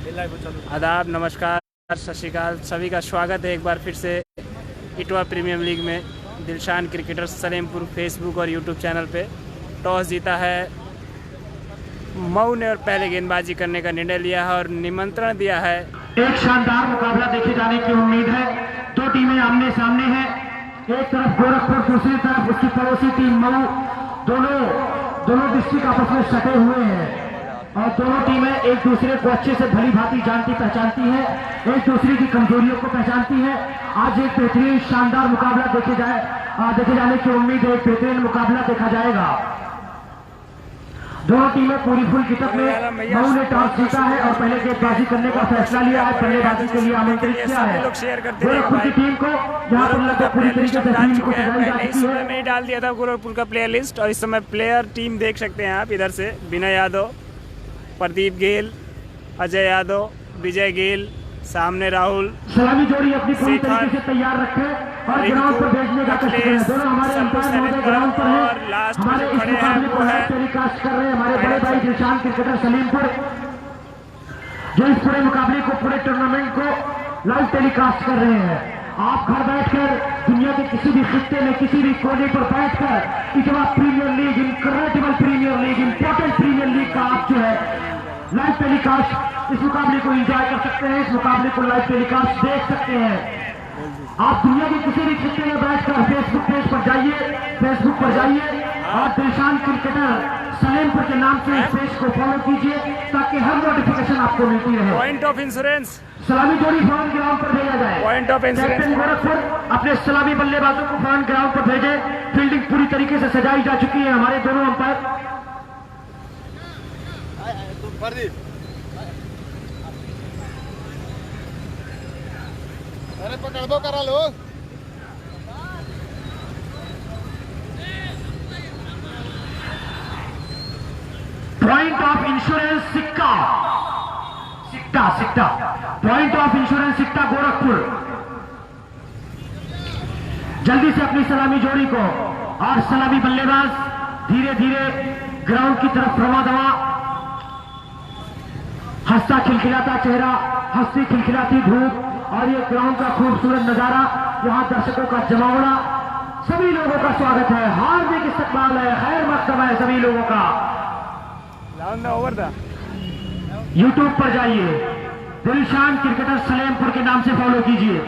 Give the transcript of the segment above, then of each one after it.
आदाब, नमस्कार, सत श्रीकाल, सभी का स्वागत है एक बार फिर से इटवा प्रीमियर लीग में। दिलशान क्रिकेटर्स सलेमपुर फेसबुक और यूट्यूब चैनल पे टॉस जीता है मऊ ने और पहले गेंदबाजी करने का निर्णय लिया है और निमंत्रण दिया है। एक शानदार मुकाबला देखे जाने की उम्मीद है। दो टीमें आमने सामने हैं, एक तरफ गोरखपुर, दूसरी तरफ उसकी पड़ोसी टीम मऊ। दोनों डिस्ट्रिक्ट आपस में सटे हुए हैं और दोनों टीमें एक दूसरे को अच्छे से भली भांति जानती पहचानती हैं, एक दूसरे की कमजोरियों को पहचानती हैं। आज एक बेहतरीन शानदार मुकाबला देखे जाने की उम्मीद है। एक बेहतरीन मुकाबला देखा जाएगा। दोनों टीमें पूरी फुल किटअप में। मऊ ने टॉस जीता है और पहले गेंदबाजी करने का फैसला लिया है, बल्लेबाजी के लिए आमंत्रित किया है। गोरखपुर की टीम को यहाँ पर लगभग पूरी तरीके से टीम को सजाई जा चुकी है। मैं डाल दिया था गोरखपुर का प्लेयर लिस्ट और इस समय प्लेयर टीम देख सकते हैं आप। इधर से विनय यादव, प्रदीप गेल, अजय यादव, विजय गेल, सामने राहुल, सलामी जोड़ी अपनी पूरी तरीके से तैयार रखे और ग्राउंड पर भेजने का कोशिश करें। दोनों हमारे अंपायर महोदय ग्राउंड पर हैं। हमारे इस मुकाबले को लाइव टेलीकास्ट कर रहे हैं हमारे बड़े भाई दिलशान क्रिकेटर सलीमपुर, जो इस पूरे मुकाबले को, पूरे टूर्नामेंट को लाइव टेलीकास्ट कर रहे हैं। आप घर बैठकर दुनिया के किसी भी खित्ते में, किसी भी कोने पर बैठकर Itwa Premier League, Incredible Premier League, Important Premier League का आप जो है लाइव टेलीकास्ट, इस मुकाबले को एंजॉय कर सकते हैं। इस मुकाबले को लाइव टेलीकास्ट देख सकते हैं। आप दुनिया के किसी भी खित्ते में बैठकर फेसबुक पेज पर जाइए और दिलशान क्रिकेटर सलेमपुर के नाम से इस पेज को फॉलो कीजिए ताकि हर नोटिफिकेशन आपको मिलती रहे। पॉइंट ऑफ इंश्योरेंस, सलामी जोड़ी फॉरन ग्राउंड पर भेजा जाए। Point of insurance, captain Gorakhpur अपने सलामी बल्लेबाजों को फॉरन ग्राउंड पर भेजे। फील्डिंग पूरी तरीके से सजाई जा चुकी है। हमारे दोनों अंपायर अरे पकड़ो करा लो। पॉइंट ऑफ इंश्योरेंस सिक्का पॉइंट ऑफ इंश्योरेंस सिक्का गोरखपुर। जल्दी से अपनी सलामी जोड़ी को और सलामी बल्लेबाज धीरे धीरे ग्राउंड की तरफ रवा दवा। हंसता खिलखिलाता चेहरा, हंसती खिलखिलाती धूप और ये ग्राउंड का खूबसूरत नजारा, यहाँ दर्शकों का जमावड़ा, सभी लोगों का स्वागत है, हार्दिक इस्तकबाल है, खैर मकदम है सभी लोगों का। ओवर था। यूट्यूब पर जाइए, दिलशान क्रिकेटर सलेमपुर के नाम से फॉलो कीजिए,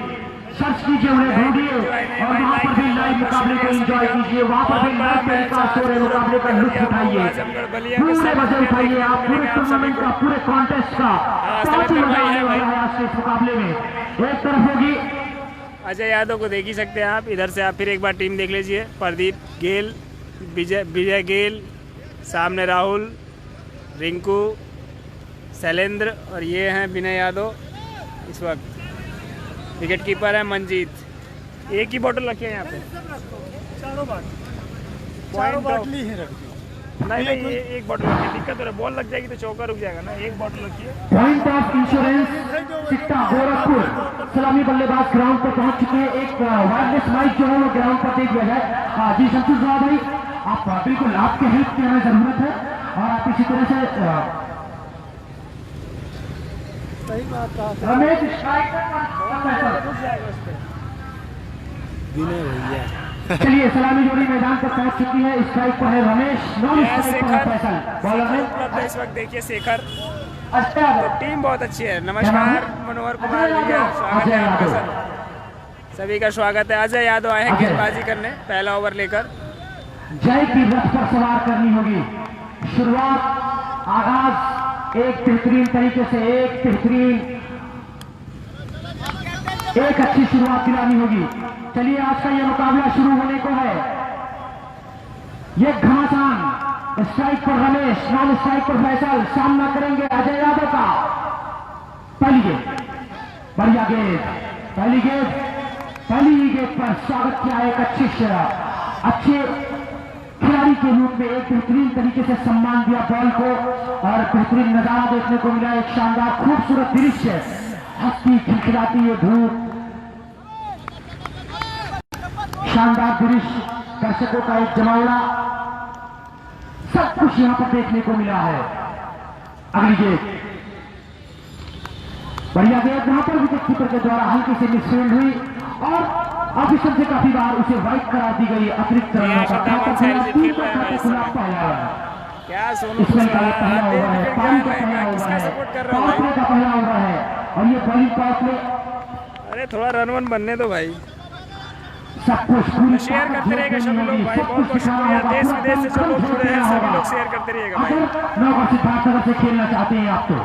सर्च कीजिए, उन्हें ढूंढिए और वहां पर भी लाइव मुकाबले को एंजॉय कीजिए। वहां पर भी लाइव टेलीकास्ट हो रहे मुकाबले का लुत्फ उठाइए, पूरे मजे उठाइए आप पूरे टूर्नामेंट का, पूरे कॉन्टेस्ट का। बहुत ही मजा आने वाला है आज के इस मुकाबले में। एक तरफ होगी अजय यादव को देख ही सकते हैं आप। इधर से आप फिर एक बार टीम देख लीजिए। प्रदीप गेल, विजय गेल, सामने राहुल, रिंकू, शैलेंद्र और ये हैं विनय यादव। इस वक्त विकेट कीपर है मंजीत। एक ही बोतल रखी है यहाँ पे, चारों बाटली ही रखी। नहीं ये एक बोतल रखी, दिक्कत हो रहा है, बॉल लग जाएगी तो चौका रुक जाएगा ना। एक बोतल रखी है। पॉइंट ऑफ इंश्योरेंस सिक्का गोरखपुर। सलामी बल्लेबाज ग्राउंड पर पहुंच चुके हैं। एक वायरलेस माइक जो है वो ग्राउंड पर दे दिया जाए। जी संतोष भाई, आप बिल्कुल, आपके हेल्प की हमें जरूरत है और आप इसी तरह से रमेश चलिए, सलामी जोड़ी मैदान पर पहुंच चुकी है। स्ट्राइक पर है रमेश, नॉन स्ट्राइक पर है फैसल। बॉलर में इस वक्त देखिए शेखर। अच्छा, तो टीम बहुत अच्छी है। नमस्कार मनोहर कुमार भैया, स्वागत है आपका सर। सभी का स्वागत है। अजय यादव आए हैं गेंदबाजी करने, पहला ओवर लेकर। जय की रथ पर सवार करनी होगी। शुरुआत, आगाज एक बेहतरीन तरीके से, एक अच्छी शुरुआत दिलानी होगी। चलिए, आज का यह मुकाबला शुरू होने को है। ये घमासान, स्ट्राइक पर रमेश, नॉन स्ट्राइक पर फैसल, सामना करेंगे अजय यादव का। पहली गेंद, बढ़िया गेंद, पहली गेंद पर स्वागत किया एक अच्छे खिलाड़ी के रूप में, एक बेहतरीन तरीके से सम्मान दिया बॉल को और बेहतरीन नजारा देखने को मिला। एक शानदार खूबसूरत दृश्य, हंसती खिलखिलाती ये धूप, शानदार दृश्य, दर्शकों का एक जमावड़ा, सब कुछ यहां पर देखने को मिला है। अगली गेंद बढ़िया गया, जहां पर विकेट कीपर के द्वारा हल्की से मिसफील्ड हुई और ऑफिसर से काफी बार उसे वाइड करार दी गई। अतिरिक्त रनों का खाता खुला, टीम का खाता खुला, पहला क्या सोनू इसमें का ये पहला ओवर है, पारी का पहला ओवर किसका है, सपोर्ट कर रहा हूँ पावर प्ले का पहला ओवर है और ये बॉलिंग पावर प्ले अरे थोड़ा रन वन बनने दो भाई। सब कुछ पूरी शेयर करते रहेगा सभी लोग भाई, बहुत बहुत शुक्रिया। देश विदेश से जो लोग जुड़े हैं सभी लोग शेयर करते रहिएगा भाई। नौका सिद्धार्थनगर से खेलना चाहते हैं आप तो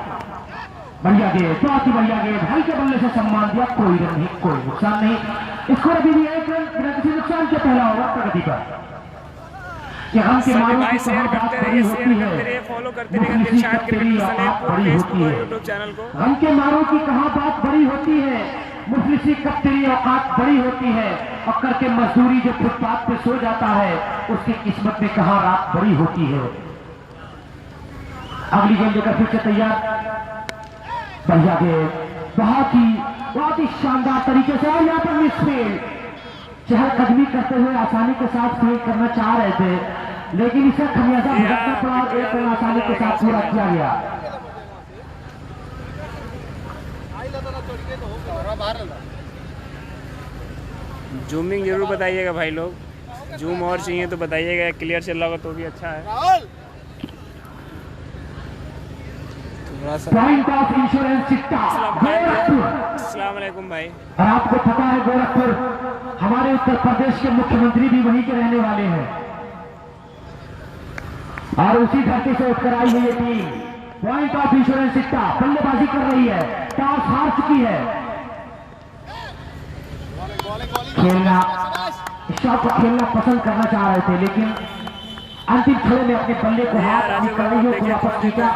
बढ़िया गेंद, बहुत ही बढ़िया गेंद, हल्के बल्ले से सम्मान दिया, कोई रन नहीं, कोई नुकसान नहीं। स्कोर अभी भी 1 रन बिना किसी नुकसान के पहला ओवर प्रगति पर। सभी भाई शेयर करते रहिए, फॉलो करते रहिए दिलशाद क्रिकेटर सलेमपुर फेसबुक और यूट्यूब चैनल को। रन के मारों की कहाँ बात बड़ी होती है, मुफलिसी कब तेरी औकात बड़ी होती है, और करके मजदूरी जो फुटपाथ पे सो जाता है उसकी किस्मत में कहाँ रात बड़ी होती है। अगली गेंद लेकर फिर से तैयार, बढ़िया गेंद, बहुत ही शानदार तरीके से, और यहाँ पर मिसफील्ड, चहलकदमी करते हुए आसानी के साथ फील्ड करना चाह रहे थे लेकिन इसे खमियाजा भुगतना पड़ा और एक रन आसानी के साथ पूरा किया गया। जूमिंग जरूर बताइएगा भाई लोग, जूम और चाहिए तो बताइएगा, क्लियर चल रहा होगा तो भी अच्छा है। Point of insurance Chitta Gorakhpur. अस्सलाम वालेकुम भाई। और आपको पता है गोरखपुर हमारे उत्तर प्रदेश के मुख्यमंत्री भी वहीं के रहने वाले हैं और उसी धरती से उठकर आई हुई ये टीम। पॉइंट ऑफ इंश्योरेंस चिट्टा बल्लेबाजी कर रही है, टॉस हार चुकी है। खेलना शॉट को खेलना पसंद करना चाह रहे थे लेकिन अंतिम खेल में अपने बल्ले को हाथ निकालिए को वापस खींचा।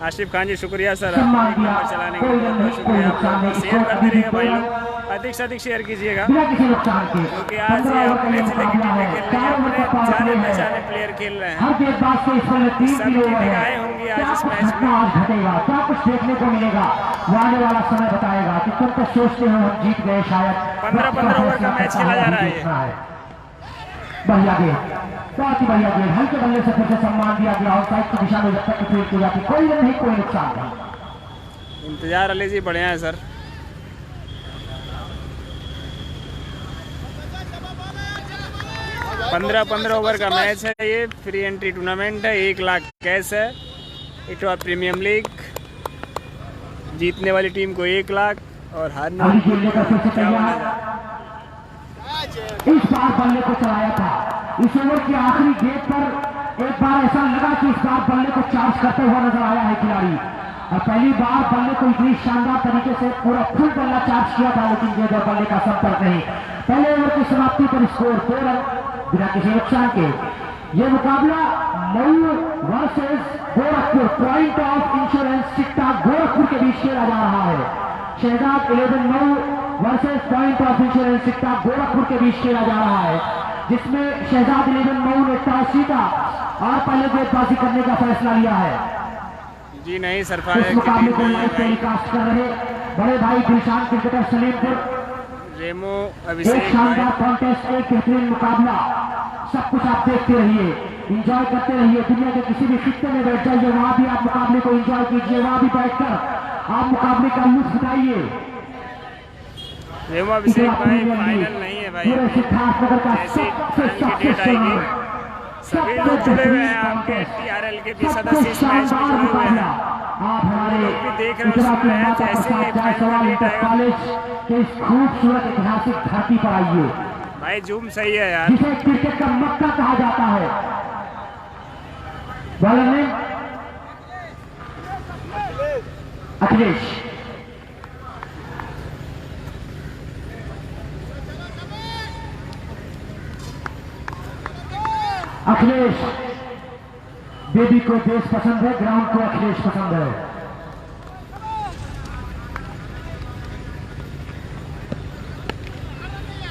आशिफ खान जी शुक्रिया सर, सम्मान दिया, चलाने कोई के लिए रन बहुत नहीं, कोई शुक्रिया। नुकसान नहीं, शेयर करते रहिएगा भाई लोग, अधिक से अधिक शेयर कीजिएगा बिना किसी नुकसान के। क्योंकि आज ये अपने जिले की टीमें खेल रही हैं, अपने जाने पहचाने प्लेयर खेल रहे हैं। हर गेंदबाज से इस पर 3 सबकी किलो है। निगाहें होंगी आज क्या इस कुछ मैच में। घटना आज घटेगा, क्या कुछ देखने को मिलेगा, वो आने वाला समय बताएगा कि तुम तो सोचते हो हम जीत गए, शायद 15 ओवर का मैच खेला जा रहा है ये। बढ़िया गेंद, बहुत ही बढ़िया गेंद, हल्के बल्ले से फिर से सम्मान दिया गया और साइड की दिशा में जब तक फील्ड की जाती, कोई रन नहीं, कोई नुकसान नहीं। इंतजार अली जी बढ़िया है सर। पंद्रह ओवर का मैच है ये, फ्री एंट्री टूर्नामेंट है, 1 लाख कैश है, इटवा प्रीमियम लीग। जीतने वाली टीम को 1 लाख और हारने वाली टीम को 51,000। इस बार बल्ले को चलाया था, इस ओवर की आखिरी गेंद पर एक बार ऐसा लगा कि इस बार बल्ले को चार्ज करते हुआ नजर आया है खिलाड़ी, और पहली बार बल्ले को इतनी शानदार तरीके से पूरा फुल बल्ला चार्ज किया था लेकिन गेंद और बल्ले का संपर्क नहीं। पहले ओवर की समाप्ति पर स्कोर 2 रन बिना किसी नुकसान के। यह मुकाबला Mau versus Gorakhpur, point of insurance Chitta Gorakhpur के बीच खेला जा रहा है। Shahzad 11 Mau versus point of insurance Chitta Gorakhpur के बीच खेला जा रहा है, जिसमें शहजाद 11 मऊ ने टॉस जीता और पहले गेंदबाजी करने का फैसला लिया है। जी नहीं सरफराज इस मुकाबले को लाइव टेलीकास्ट कर रहे बड़े भाई दिलशान क्रिकेटर सलीमपुर। रेमो एक अभिषेक शानदार कॉन्टेस्ट, एक बेहतरीन मुकाबला, सब कुछ आप देखते रहिए, इंजॉय करते रहिए। दुनिया के किसी भी खित्ते में बैठ जाइए, वहां भी आप मुकाबले को इंजॉय कीजिए, वहां भी बैठकर आप मुकाबले का लुत्फ उठाइए। रेमो अभिषेक भाई फाइनल नहीं है भाई, पूरे सिद्धार्थनगर का जैसे सबसे डेट आएगी सभी लोग जुड़े हुए हैं आपके TRL के भी सदस्य इस मैच में जुड़े हुए हैं। आप हमारे लोग भी देख रहे हैं उस मैच, ऐसे ही फाइनल डेट आएगा कॉलेज के इस खूबसूरत ऐतिहासिक धरती पर आइए भाई। जूम सही है यार, जिसे क्रिकेट का मक्का कहा जाता है। बॉलर ने अखिलेश, अखिलेश बेबी को देश पसंद है, ग्राउंड को अखिलेश पसंद है।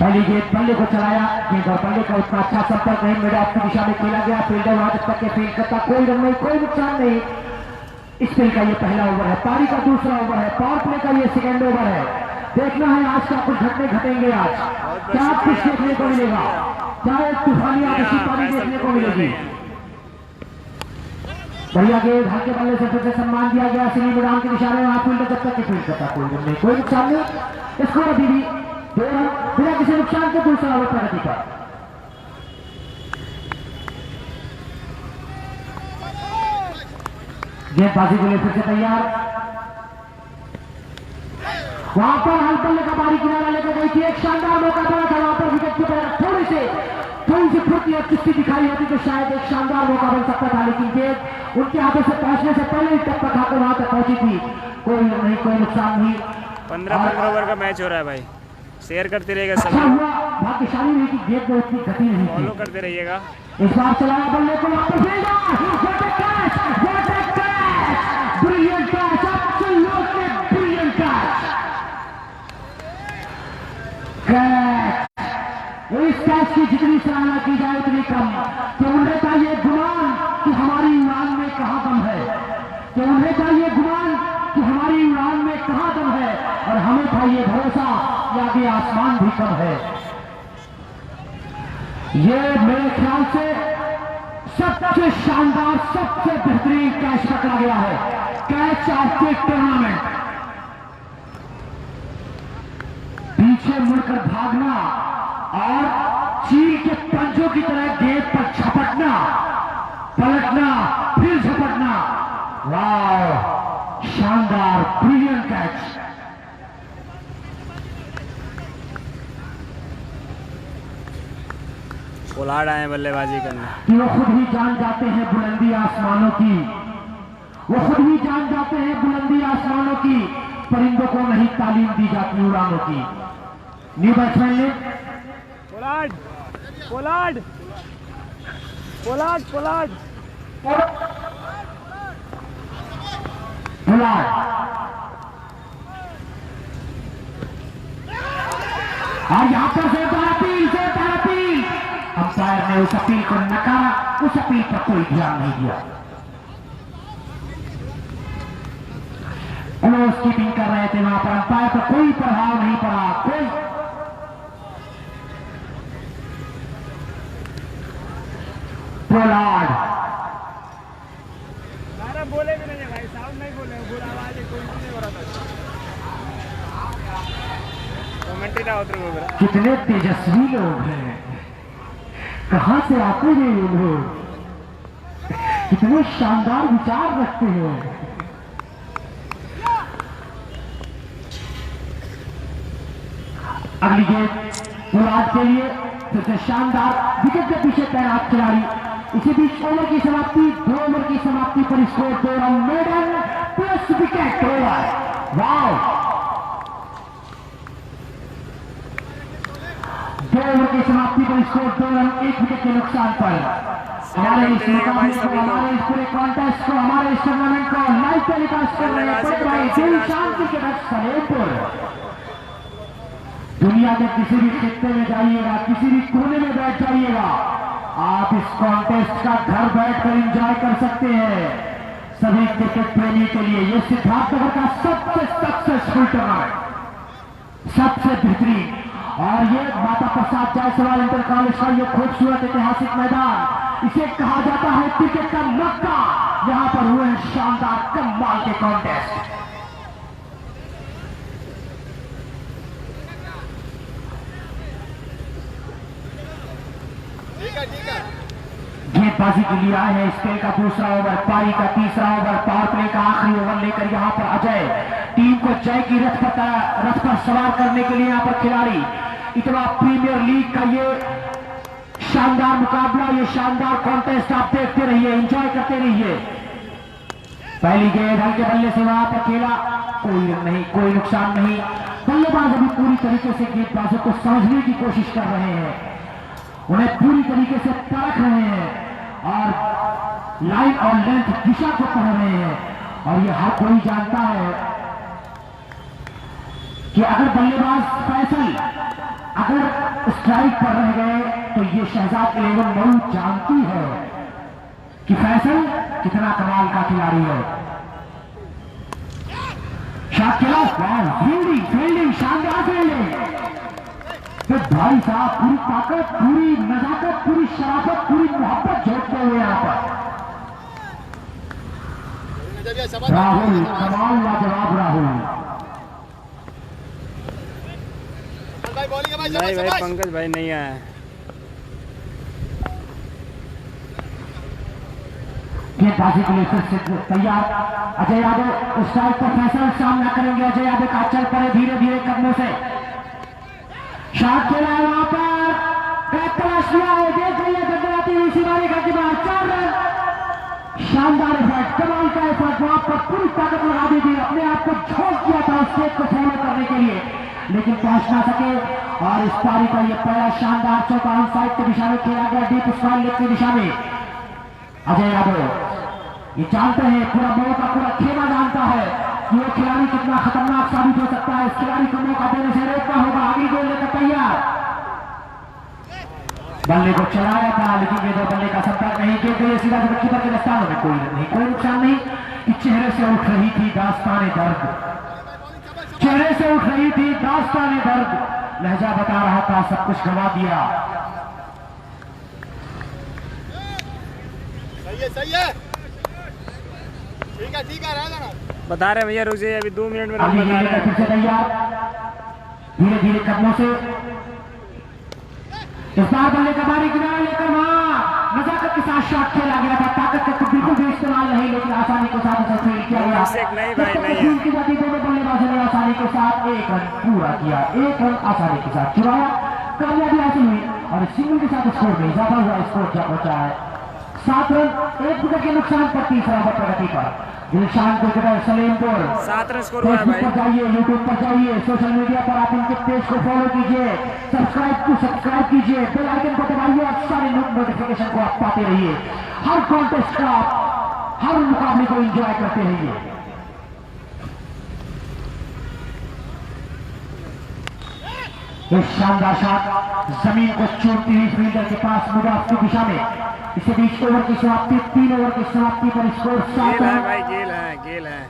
पहली गेंद बल्ले को चलाया, गेंद और बल्ले का उतना अच्छा संपर्क नहीं, मेरे आपकी दिशा में खेला गया, फील्डर वहां तक के फील्ड करता, कोई रन नहीं, कोई नुकसान नहीं। इस खेल का ये पहला ओवर है, पारी का दूसरा ओवर है, पावर प्ले का ये सेकेंड ओवर है। देखना है आज क्या कुछ घटने घटेंगे, आज क्या कुछ देखने को मिलेगा, क्या एक तूफानी आतिशी पारी देखने को मिलेगी। बढ़िया गेंद हल्के बल्ले से फिर से सम्मान दिया गया। सलीम उड़ान के इशारे में फील्ड जब तक फील्ड करता कोई नहीं, कोई नुकसान नहीं। स्कोर अभी भी 2 रन बिना किसी नुकसान के दूसरा ओवर प्रगति पर। गेंदबाजी के लिए फिर से तैयार। वहां पर हल्के का बारी किनारा लेकर गई थी, एक शानदार मौका बना था वहां पर विकेट कीपर थोड़ी सी फुर्ती और चुस्ती दिखाई होती तो शायद एक शानदार मौका बन सकता था, लेकिन गेंद उनके हाथों से पहुंचने से पहले ही टप्पा खाकर वहां तक पहुंची थी। कोई नहीं, कोई नुकसान नहीं। 15 ओवर का मैच हो रहा है भाई, शेयर करते रहिएगा अच्छा सब, हुआ, भाग्यशाली रही कि गेंद में उतनी गति नहीं फॉलो थी। करते रहिएगा। इस बार चलाया बल्ले को वापस भेजा। What a catch! What a catch! Brilliant catch! Absolutely brilliant catch! Catch! इस कैच की जितनी सराहना की जाए उतनी कम। कि उन्हें का ये गुमान कि हमारी उड़ान में कहाँ दम है, कि उन्हें का ये गुमान कि हमारी उड़ान में कहाँ दम है, और हमें था ये भरोसा कि आगे आसमान भी कम है। ये मेरे ख्याल से सबसे शानदार, सबसे बेहतरीन कैच पकड़ा गया है, कैच ऑफ द टूर्नामेंट। पीछे मुड़कर भागना और चील के पंजों की तरह गेंद पर झपटना, पलटना, फिर झपटना। वाह, शानदार, ब्रिलियंट कैच। पोलार्ड आए बल्लेबाजी करने। कि वो खुद ही जान जाते हैं बुलंदी आसमानों की, वो खुद ही जान जाते हैं बुलंदी आसमानों की, परिंदों को नहीं तालीम दी जाती उड़ानों की। न्यू बैट्समैन ने Pollard Pollard Pollard Pollard Pollard और यहां पर जोरदार अपील, जोरदार अपील। अंपायर ने उस अपील को नकारा, उस अपील पर कोई ध्यान नहीं दिया। क्लोज कीपिंग कर रहे थे वहां पर, अंपायर पर कोई प्रभाव नहीं पड़ा। कोई पोलार्ड बोले भी नहीं भाई, साउंड नहीं बोले, बुरा आवाज है, कोई नहीं हो रहा था। कमेंट्री ना उतर बोल रहा। कितने तेजस्वी लोग हैं, कहां से आते हैं ये लोग, कितने शानदार विचार रखते हैं। अगली गेंद पोलार्ड के लिए फिर से शानदार विकेट के पीछे तैनात खिलाड़ी। इसी बीच ओवर की समाप्ति, 2 ओवर की समाप्ति पर score 2 run, maiden plus wicket over. Wow, 2 over की समाप्ति पर स्कोर 2 रन, 1 विकेट के नुकसान पर। हमारे इस मुकाबले को, हमारे इस पूरे कॉन्टेस्ट को, हमारे इस टूर्नामेंट को लाइव टेलीकास्ट कर रहे हैं भाई दिलशान क्रिकेटर सलेमपुर। दुनिया के किसी भी खित्ते में जाइएगा, किसी भी कोने में बैठ जाइएगा, आप इस कॉन्टेस्ट का घर बैठकर एंजॉय कर सकते हैं। सभी क्रिकेट प्रेमी के लिए ये सिद्धार्थनगर का सबसे सक्सेसफुल टूर्नामेंट, सबसे बेहतरीन। और ये माता प्रसाद जायसवाल इंटर कॉलेज का ये खूबसूरत ऐतिहासिक मैदान, इसे कहा जाता है क्रिकेट का मक्का। यहां पर हुए हैं शानदार कमाल के कॉन्टेस्ट। गेंदबाजी के लिए आए हैं स्पेल का दूसरा ओवर, पारी का तीसरा ओवर, पावर प्ले का आखिरी ओवर लेकर यहां पर अजय टीम को जय की रथ पर सवार करने के लिए यहां पर खिलाड़ी। इतना प्रीमियर लीग का ये शानदार मुकाबला, ये शानदार कॉन्टेस्ट आप देखते रहिए, एंजॉय करते रहिए। पहली गेंद हल्के बल्ले से वहां पर खेला, कोई नहीं, कोई नुकसान नहीं। बल्लेबाज अभी पूरी तरीके से गेंदबाजों को समझने की कोशिश कर रहे हैं, उन्हें पूरी तरीके से परख रहे हैं और लाइन और लेंथ दिशा को पढ़ रहे हैं। और ये हर कोई जानता है कि अगर बल्लेबाज फैसल अगर स्ट्राइक पर रह गए तो ये शहजाद 11 मऊ जानती है कि फैसल कितना कमाल का खिलाड़ी है। शॉट खेला, फील्डिंग, फील्डिंग, शानदार फील्डिंग। तो भाई साहब पूरी ताकत, पूरी नजाकत, पूरी शराफत, पूरी मोहब्बत झोंकते हुए यहां पर राहुल, कमाल लाजवाब राहुल। नहीं भाई, पंकज भाई नहीं आया। गेंदबाजी के लिए फिर से तैयार अजय यादव। स्ट्राइक पर फैसल सामना करेंगे। अजय यादव का चल पड़े धीरे धीरे कदमों से। शॉट खेला है वहां पर, तलाश किया है, देख रही है गड़गड़ाती हुई सीमारी का के बाद 4 रन। शानदार इफेक्ट, कमाल का इफेक्ट, वहां पर पूरी ताकत लगा दी थी, अपने आप को झोंक दिया था उस स्टेप को फॉलो करने के लिए, लेकिन पहुंच ना सके। और इस पारी का ये पहला शानदार चौका साइड की दिशा में खेला गया, डीप स्क्वायर लेग की दिशा में। अजय यादव ये जानते हैं, पूरा मौका का पूरा खेमा जानता है कि वो खिलाड़ी कितना खतरनाक साबित हो सकता है। इस खिलाड़ी को मौका देने से रोकना होगा। आगे गोल लेकर तैयार, बल्ले को चलाया था लेकिन ये दो बल्ले का संपर्क नहीं किया गया। सीधा कीपर के दस्तानों में कोई नहीं, कोई नुकसान नहीं कि चेहरे से उठ रही थी दास्ताने दर्द, चेहरे से उठ रही थी दास्ताने दर्द। लहजा बता रहा था सब कुछ गंवा दिया। सही है, ठीक है, रह जाना। बता रहे भैया, रुक जाइए, अभी 2 मिनट में अभी बता रहे फिर से हैं। तैयार, धीरे धीरे कदमों से इस बार बल्ले का बारी किनारे लेकर वहां नजाकत के साथ शॉट खेला गया था। ताकत का बिल्कुल भी इस्तेमाल नहीं, लेकिन आसानी के साथ उसे फील्ड किया गया। नहीं भाई, नहीं है। की जाती दोनों बल्लेबाजों ने आसानी के साथ 1 रन पूरा किया, 1 रन आसानी के साथ चुराया, कामयाबी हासिल हुई और सिंगल के साथ स्कोर में इजाफा हुआ। स्कोर क्या पहुंचा है 7 रन, 1 विकेट के नुकसान पर 30 रन प्रगति पर। Dilshan cricketer Salimpur 7 run score हुआ है भाई। पर जाइए, यूट्यूब पर जाइए, सोशल मीडिया पर आप इनके पेज को फॉलो कीजिए, सब्सक्राइब कीजिए, बेल आइकन को दबाइए और सारे नोटिफिकेशन को आप पाते रहिए। हर कॉन्टेस्ट का, हर मुकाबले को एंजॉय करते रहिए। एक शानदार शॉट जमीन को चूमती हुई फील्डर के पास मुदाफ की दिशा में। इसे बीच ओवर की समाप्ति, 3 ओवर की समाप्ति पर स्कोर 7 गेल है रन। भाई, गेल है।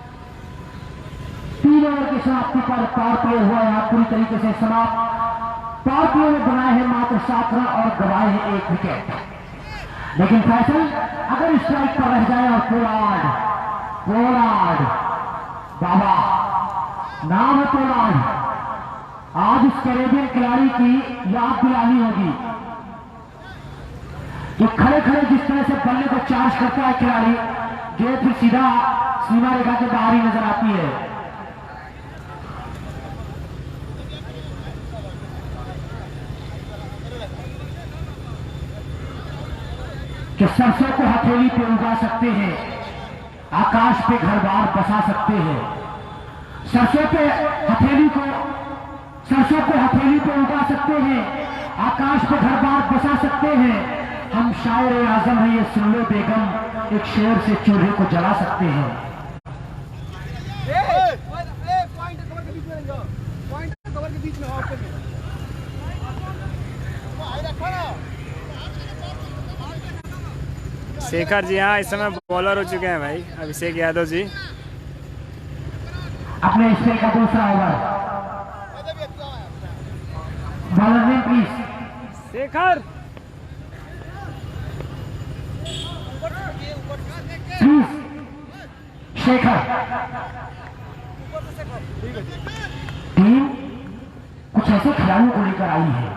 3 ओवर की समाप्ति पर पावर प्ले हुआ यहाँ पूरी तरीके से समाप्त। पावर प्ले में बनाए हैं मात्र 7 रन और गवाए हैं 1 विकेट। लेकिन फैसल अगर स्ट्राइक पर रह जाए और पोलार्ड बाबा नाम है पोलार्ड, आज इस कैरेबियन खिलाड़ी की याद दिलानी होगी कि खड़े खड़े जिस तरह से बल्ले को चार्ज करता है खिलाड़ी, गेंद फिर सीधा सीमा रेखा के बाहर ही नजर आती है। कि सरसों को हथेली पे उगा सकते हैं, आकाश पे घर बार बसा सकते हैं। सरसों को हथेली पे उगा सकते हैं, आकाश पे घर बार बसा सकते हैं। हम शायर आजम है ये सुन लो बेगम, एक शेर से चूल्हे को जला सकते हैं। शेखर जी हाँ इस समय बॉलर हो चुके हैं भाई, अभिषेक यादव जी। अपने स्पेल का दूसरा over, bowler name please. Shekhar please Shekhar. Team कुछ ऐसे खिलाड़ियों को लेकर आई है,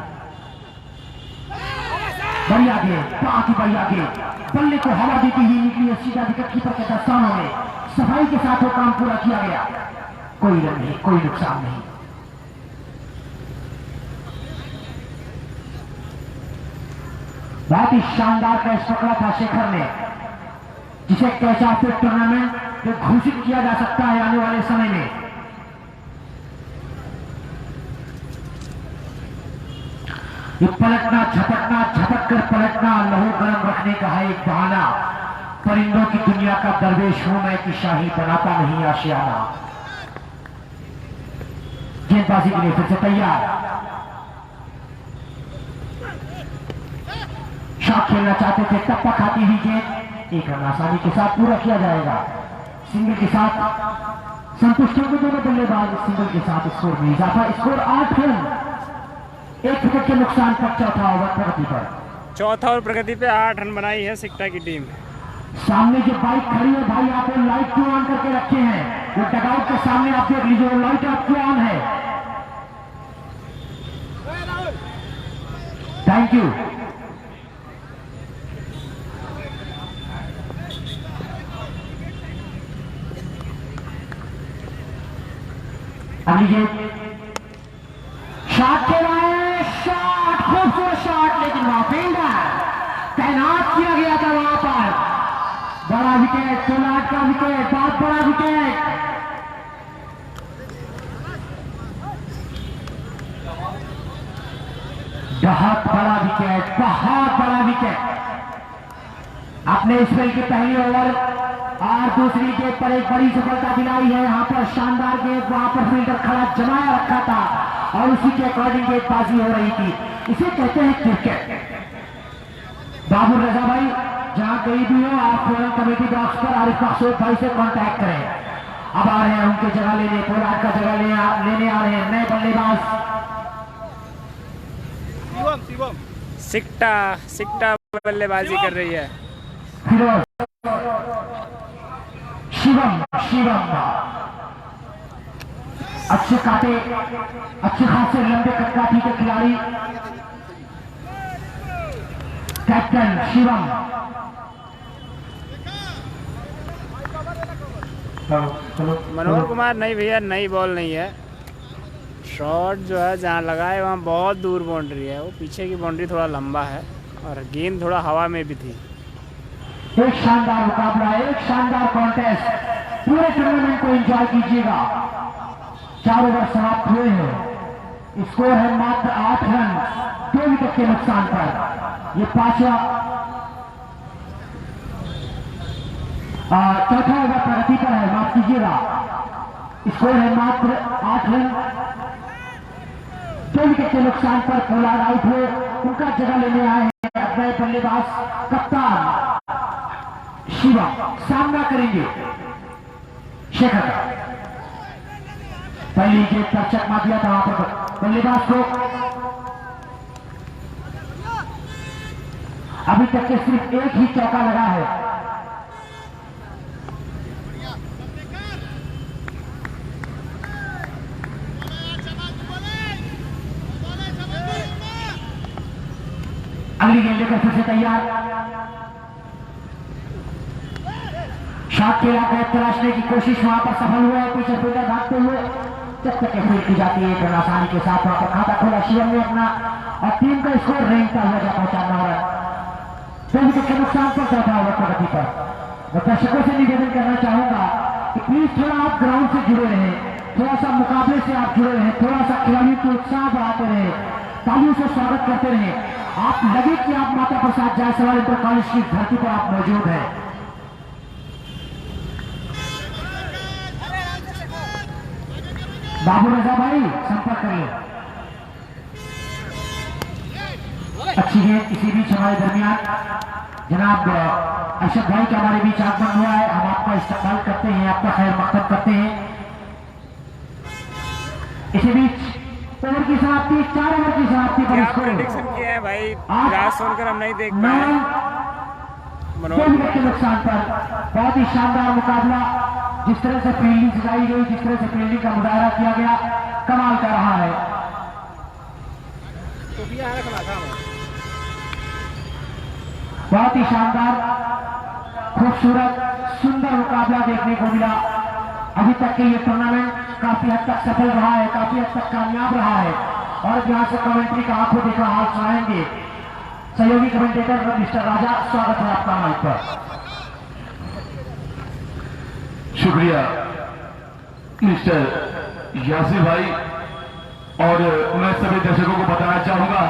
बड़ी आगे, बाकी बड़ी आगे, बल्ले को हवा देती हुई निकली है सीधा विकेट कीपर के दस्तानों में। सफाई के साथ वो काम पूरा किया गया, कोई रन नहीं, कोई नुकसान नहीं। बहुत ही शानदार कैच पकड़ा था शेखर ने, जिसे कैच ऑफ द टूर्नामेंट में घोषित किया जा सकता है आने वाले समय में। ये पलटना झपटना, झपट कर पलटना लहू गर्म रखने का है एक बहाना। परिंदों की दुनिया का दरवेश हूं मैं कि शाही बनाता नहीं आशियाना। गेंदबाजी के लिए फिर से तैयार, शॉट खेलना चाहते थे, टप्पा खाती हुई गेंद, 1 रन आसानी के साथ पूरा किया जाएगा। सिंगल के साथ संतुष्ट होंगे दोनों बल्लेबाज। सिंगल के साथ स्कोर में इजाफा, स्कोर 8 रन, 1 विकेट के नुकसान पर चौथा ओवर प्रगति पर। चौथा ओवर प्रगति पे 8 रन बनाई है सिकटा की टीम। सामने जो बाइक खड़ी है भाई, आप वो लाइट क्यों ऑन करके रखे हैं? वो डगआउट के सामने आप देख लीजिए, वो लाइट आप क्यों ऑन है? Thank you. अभी ये शॉट खेला है, शॉट, खूबसूरत शॉट, लेकिन वहां फील्डर तैनात किया गया था वहां पर। बड़ा विकेट, 16 का विकेट, बहुत बड़ा विकेट। बहुत बड़ा विकेट, बहुत बड़ा विकेट। आपने इस खेल की पहली ओवर और दूसरी गेंद पर एक बड़ी सफलता दिलाई है। यहाँ पर शानदार गेंद, वहां पर फील्डर खड़ा जमाया रखा था और उसी के अकॉर्डिंग गेंदबाजी हो रही थी। इसे कहते हैं क्रिकेट। बाबू रजा भाई, जहां कहीं भी हो आप फोरम कमेटी बॉक्स पर आरिफ मकसूद भाई से कांटेक्ट करें। अब आ रहे हैं उनकी जगह लेने, पोलार्ड का जगह लेने आ रहे हैं नए बल्लेबाज सिक्टा बल्लेबाजी कर रही है। शिवम अच्छे काटे, अच्छे खासे लंबे कटकाठी के खिलाड़ी कैप्टन शिवम। मनोहर कुमार नहीं भैया, नई बॉल नहीं है। शॉट जो है जहाँ लगा है वहाँ बहुत दूर बाउंड्री है, वो पीछे की बाउंड्री थोड़ा लंबा है और गेंद थोड़ा हवा में भी थी। एक शानदार मुकाबला, एक शानदार कॉन्टेस्ट। पूरे टूर्नामेंट को एंजॉय कीजिएगा। 4 ओवर समाप्त हुए हैं, स्कोर है मात्र 8 रन, 2 विकेट के नुकसान पर। ये पांचवा चौथा ओवर प्रगति पर है, माफ कीजिएगा। स्कोर है मात्र 8 रन, 2 विकेट के नुकसान पर। पोलार्ड आउट हुए, उनका जगह लेने आए हैं नए बल्लेबाज कप्तान शिवा। सामना करेंगे शेखर का। पहली गेंद पर चकमा दिया था वहां पर बल्लेबाज को। अभी तक के सिर्फ एक ही चौका लगा है। अगली गेंद लेकर फिर से तैयार। शॉट खेला, गैप तलाशने की कोशिश वहां पर सफल हुआ है। पीछे फील्डर भागते हुए जब तक फील्ड की जाती है बड़ा आसानी के साथ वहां पर खाता खोला शिवम ने अपना और टीम का स्कोर रेंगता हुआ जा पहुंचा 9 रन, 2 विकेट के नुकसान पर चौथा ओवर प्रगति पर। मैं दर्शकों से निवेदन करना चाहूंगा कि प्लीज थोड़ा आप ग्राउंड से जुड़े रहें, थोड़ा सा मुकाबले से आप जुड़े रहें, थोड़ा सा खिलाड़ियों को उत्साह बढ़ाते रहे, तालियों से स्वागत करते रहे। आप लगे कि आप माता प्रसाद जायसवाल इंटर कॉलेज की धरती पर आप मौजूद हैं। बाबू रजा भाई संपर्क करिए। अच्छी गेंद। इसी बीच हमारे दरमियान जनाब अशरफ भाई का हमारे बीच आगमन हुआ है। हम आपका इस्तेमाल करते हैं, आपका खैर मकदम करते हैं। इसी बीच ओवर की समाप्ति, 4 ओवर की समाप्ति पर क्या प्रेडिक्शन किया है भाई, ग्रास सुनकर हम नहीं देख पाए। 2 विकेट के नुकसान पर बहुत ही शानदार मुकाबला। जिस तरह से फील्डिंग सजाई गई, जिस तरह से फील्डिंग का मुजाहरा किया गया, कमाल का रहा है। बहुत ही शानदार, खूबसूरत, सुंदर मुकाबला देखने को मिला। अभी तक के ये टूर्नामेंट काफी हद तक सफल रहा है, काफी हद तक कामयाब रहा है। और यहाँ से कमेंट्री का आंखों देखा हाल सुनाएंगे सहयोगी कमेंटेटर मिस्टर राजा। स्वागत है आपका माइक पर। शुक्रिया मिस्टर यासिर भाई। और मैं सभी दर्शकों को बताना चाहूंगा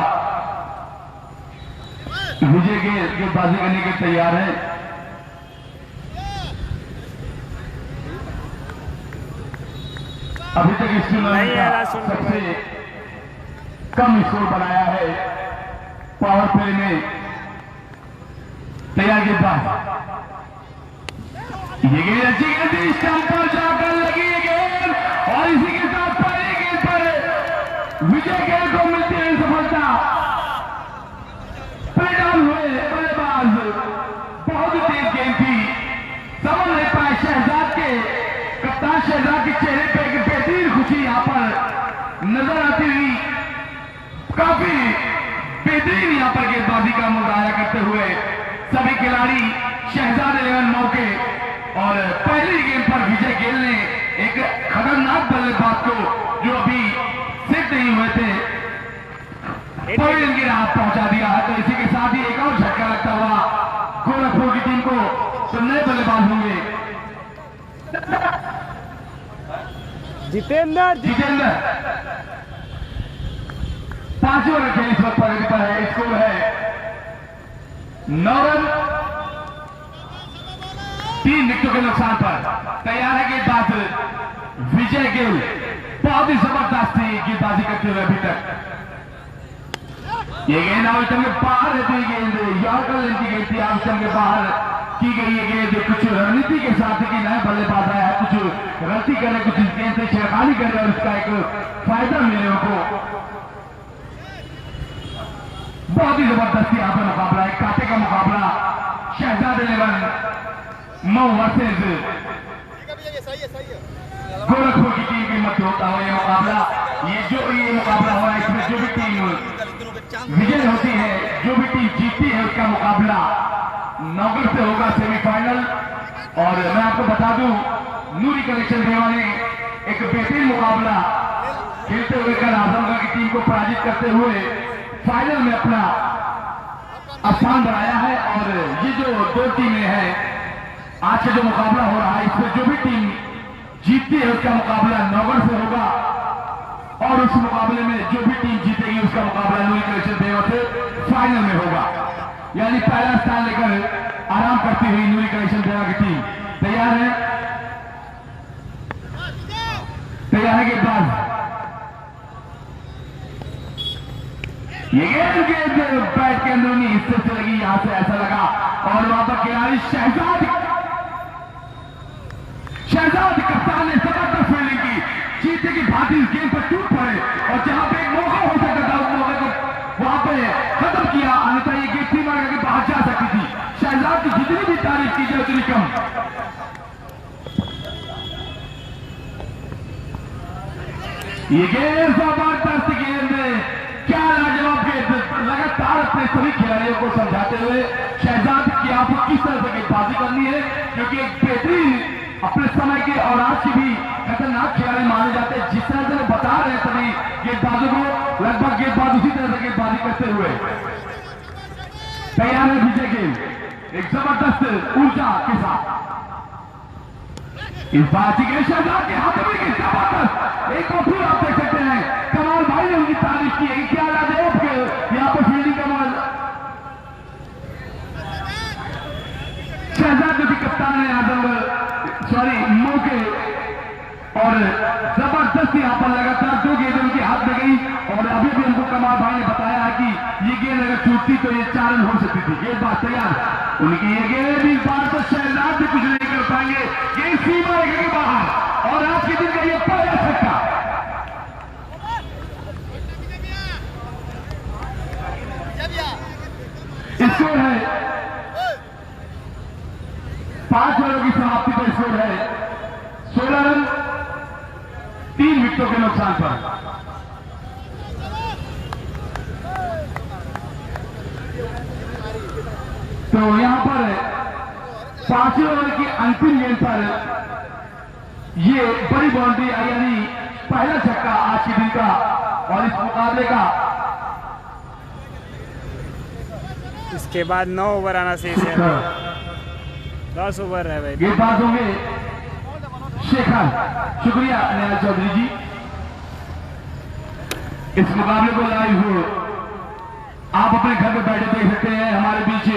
विजय के गेंदबाजी करने के तैयार है। अभी तक इस टूर्नामेंट का सबसे कम स्कोर बनाया है पावर प्ले में तैयार गेंदबाज। ये गेंद अच्छी गेंद स्टंप पर जाकर लगी गेंद और इसी के साथ पहली गेंद पर विजय गेंद को मिलती है सफलता। परिणाम हुए बल्लेबाज बहुत ही तेज गेंद थी, बेहतरीन यहाँ पर गेंदबाजी का मुजाहरा करते हुए सभी खिलाड़ी शहजाद 11 मौके। और पहली गेंद पर विजय गेल ने एक खतरनाक बल्लेबाज को जो अभी सिद्ध नहीं हुए थे पॉइंट की राह पहुंचा दिया है। तो इसी के साथ ही एक और झटका लगता हुआ गोरखपुर की टीम को तो नए बल्लेबाज होंगे जितेंद्र 5 ओवर खेल इस वक्त प्रगति पर है। स्कोर है 9 रन 3 विकेटों के नुकसान पर। तैयार है गेंदबाज विजय गेल, बहुत ही जबरदस्त गेंदबाजी करते हुए अभी तक। ये गेंद आउटम के बाहर रहती है, गेंद यॉर्कर लेंथ की गेंद थी, आउटम के बाहर की गई है गेंद। कुछ रणनीति के साथ कि नया बल्लेबाज आया है, कुछ गलती करे, कुछ गेंद से छेड़खानी करे और उसका एक फायदा मिले उनको। बहुत ही जबरदस्त यहाँ पर मुकाबला, एक कांटे का मुकाबला। शहजाद 11 मऊ वर्सेज गोरखपुर की टीम के मध्य होता है ये मुकाबला। ये मुकाबला हो रहा है, इसमें जो भी टीम विजय होती है, जो भी टीम जीतती है, उसका मुकाबला नौगढ़ से होगा सेमीफाइनल। और मैं आपको बता दूं, नूरी कलेक्शन देवा ने एक बेहतरीन मुकाबला खेलते हुए कल आजमगढ़ की टीम को पराजित करते हुए फाइनल में अपना स्थान बनाया है। और ये जो 2 टीमें हैं, आज का जो मुकाबला हो रहा है, इसमें जो भी टीम जीतती है उसका मुकाबला नौगढ़ से होगा। और उस मुकाबले में जो भी टीम जीतेगी उसका मुकाबला नूरी कलेक्शन देवा से फाइनल में होगा। यानी पहला स्थान लेकर आराम करती हुई नूरी कलेक्शन देवा की टीम तैयार है। तैयार है गेंदबाज, ये गेंद बैट के अंदरूनी हिस्से से लगी, यहां से ऐसा लगा। और वहां पर खिलाड़ी शहजाद कप्तान ने जबरदस्त फील्डिंग की, जीते की भांति इस गेंद पर टूट पड़े और जहां पे एक मौका हो सकता था उस मौके को वहां पे खत्म किया। अन्यथा ये गेंद 3 मार करके बाहर जा सकती थी। शहजाद की जितनी भी तारीफ की जाए उतनी कम। ये गेंद जबरदस्त गेंद, क्या लाजवाब गेंद। लगातार अपने सभी खिलाड़ियों को समझाते हुए शहजाद की आपको किस तरह से गेंदबाजी करनी है, क्योंकि एक बेहतरीन अपने समय के और आज के भी खतरनाक खिलाड़ी माने जाते हैं। जिस तरह से बता रहे हैं सभी गेंदबाजों को, लगभग गेंदबाज उसी तरह से गेंदबाजी करते हुए तैयार है विजय गेल एक जबरदस्त ऊर्जा के साथ। इस बाजी के शहजाद के हाथों में जबरदस्त एक बार फिर आप देख सकते हैं कमाल भाई ने उनकी तारीफ की है। क्या लाजवाब के यहाँ पर फील्डिंग कमाल। शहजाद जो कि कप्तान है आजमगढ़ मऊ के, और जबरदस्त यहाँ पर लगातार 2 गेंद उनके हाथ में गई। और अभी भी उनको कमाल भाई ने बताया है कि ये गेंद अगर छूटती तो ये 4 रन हो सकती थी। गेंदबाज तैयार, उनकी ये गेंद इस बार तो शहजाद भी कुछ नहीं कर पाएंगे। गेंद सीमा रेखा के बाहर और आज के दिन का ये पहला छक्का। स्कोर है 5 ओवरों की समाप्ति पर स्कोर है 16 रन 3 विकेटों के नुकसान पर। तो यहां पर 5वें ओवर की अंतिम गेंद पर ये बड़ी बाउंड्री आई, यानी पहला छक्का आज के दिन का और इस मुकाबले का। इसके बाद 9 ओवर आना शेष है, 10 ओवर है भाई। गेंदबाज होंगे शेखर। शुक्रिया नयाल चौधरी जी। इस मुकाबले को लाइव आप अपने घर में बैठे देख सकते हैं। हमारे बीच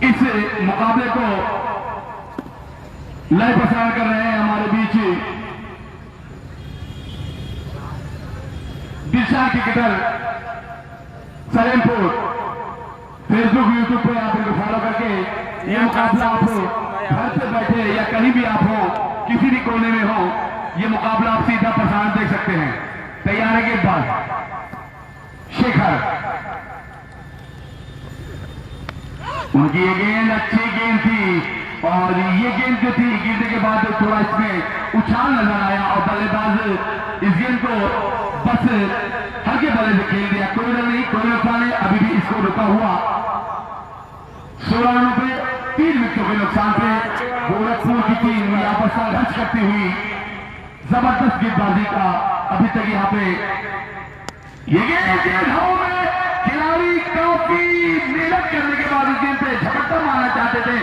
इस मुकाबले को लाइव प्रसारण कर रहे हैं हमारे बीच दिशा क्रिकेटर सलेमपुर। फेसबुक यूट्यूब पे आप इनको फॉलो करके ये मुकाबला आप घर से बैठे या कहीं भी आप हो, किसी भी कोने में हो, ये मुकाबला आप सीधा प्रसारण देख सकते हैं। तैयार है गेंदबाज शेखर। उनकी ये गेंद अच्छी गेंद थी और ये गेंद जो थी गिरने के बाद थोड़ा इसमें उछाल नजर आया और बल्लेबाज इस गेंद को बस हल्के बल्ले से खेल दिया, कोई रन नहीं, कोई नुकसान नहीं, अभी भी इसको रुका हुआ 16 रनों पे 3 विकेटों के नुकसान पे गोरखपुर की टीम यहाँ पर संघर्ष करती हुई जबरदस्त गेंदबाजी का अभी तक यहाँ पे ये गेंद हवा में खिलाड़ी काफी मेहनत करने के बाद इस गेंद पे झपट्टा मारना चाहते थे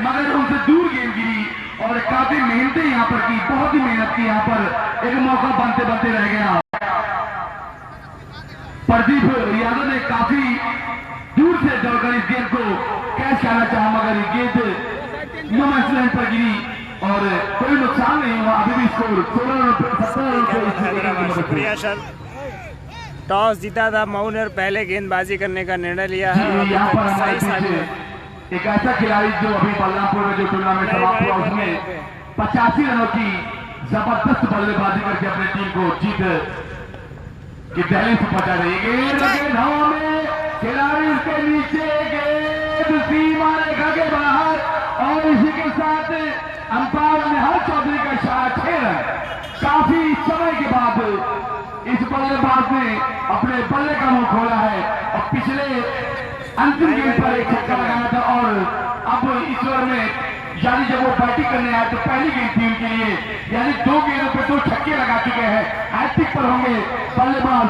मगर उनसे दूर गेंद गिरी और काफी मेहनतें यहाँ पर की, बहुत ही मेहनत की, यहाँ पर एक मौका बनते बनते रह गया। प्रदीप यादव ने काफी दूर से दौड़कर इस गेंद को कैच करना चाहा मगर ये गेंद नो मैच लाइन पर गिरी और कोई नुकसान नहीं हुआ। अभी भी स्कोर 16 रन। शुक्रिया सर। टॉस जीता था मऊ ने और पहले गेंदबाजी करने का निर्णय लिया है। यहाँ पर हमारे पीछे एक ऐसा खिलाड़ी जो अभी बलरामपुर में जो टूर्नामेंट समाप्त हुआ उसमें 85 रनों की जबरदस्त बल्लेबाजी करके अपनी टीम को जीत की दहलीज पर पहुंचा रही है। खिलाड़ी उसके नीचे गेंद सीमा रेखा के बाहर और इसी के साथ अंपायर निहाल चौधरी का इशारा 6 रन। काफी समय के बाद इस बल्लेबाज ने अपने बल्ले का मुंह खोला है और पिछले अंतिम गेंद पर एक छक्का लगाया था और अब इस ओवर में यानी जब वो बैटिंग करने आए तो पहली गेंद थी उनके लिए, यानी 2 गेंदों पे 2 छक्के लगा चुके हैं। हैट्रिक पर होंगे बल्लेबाज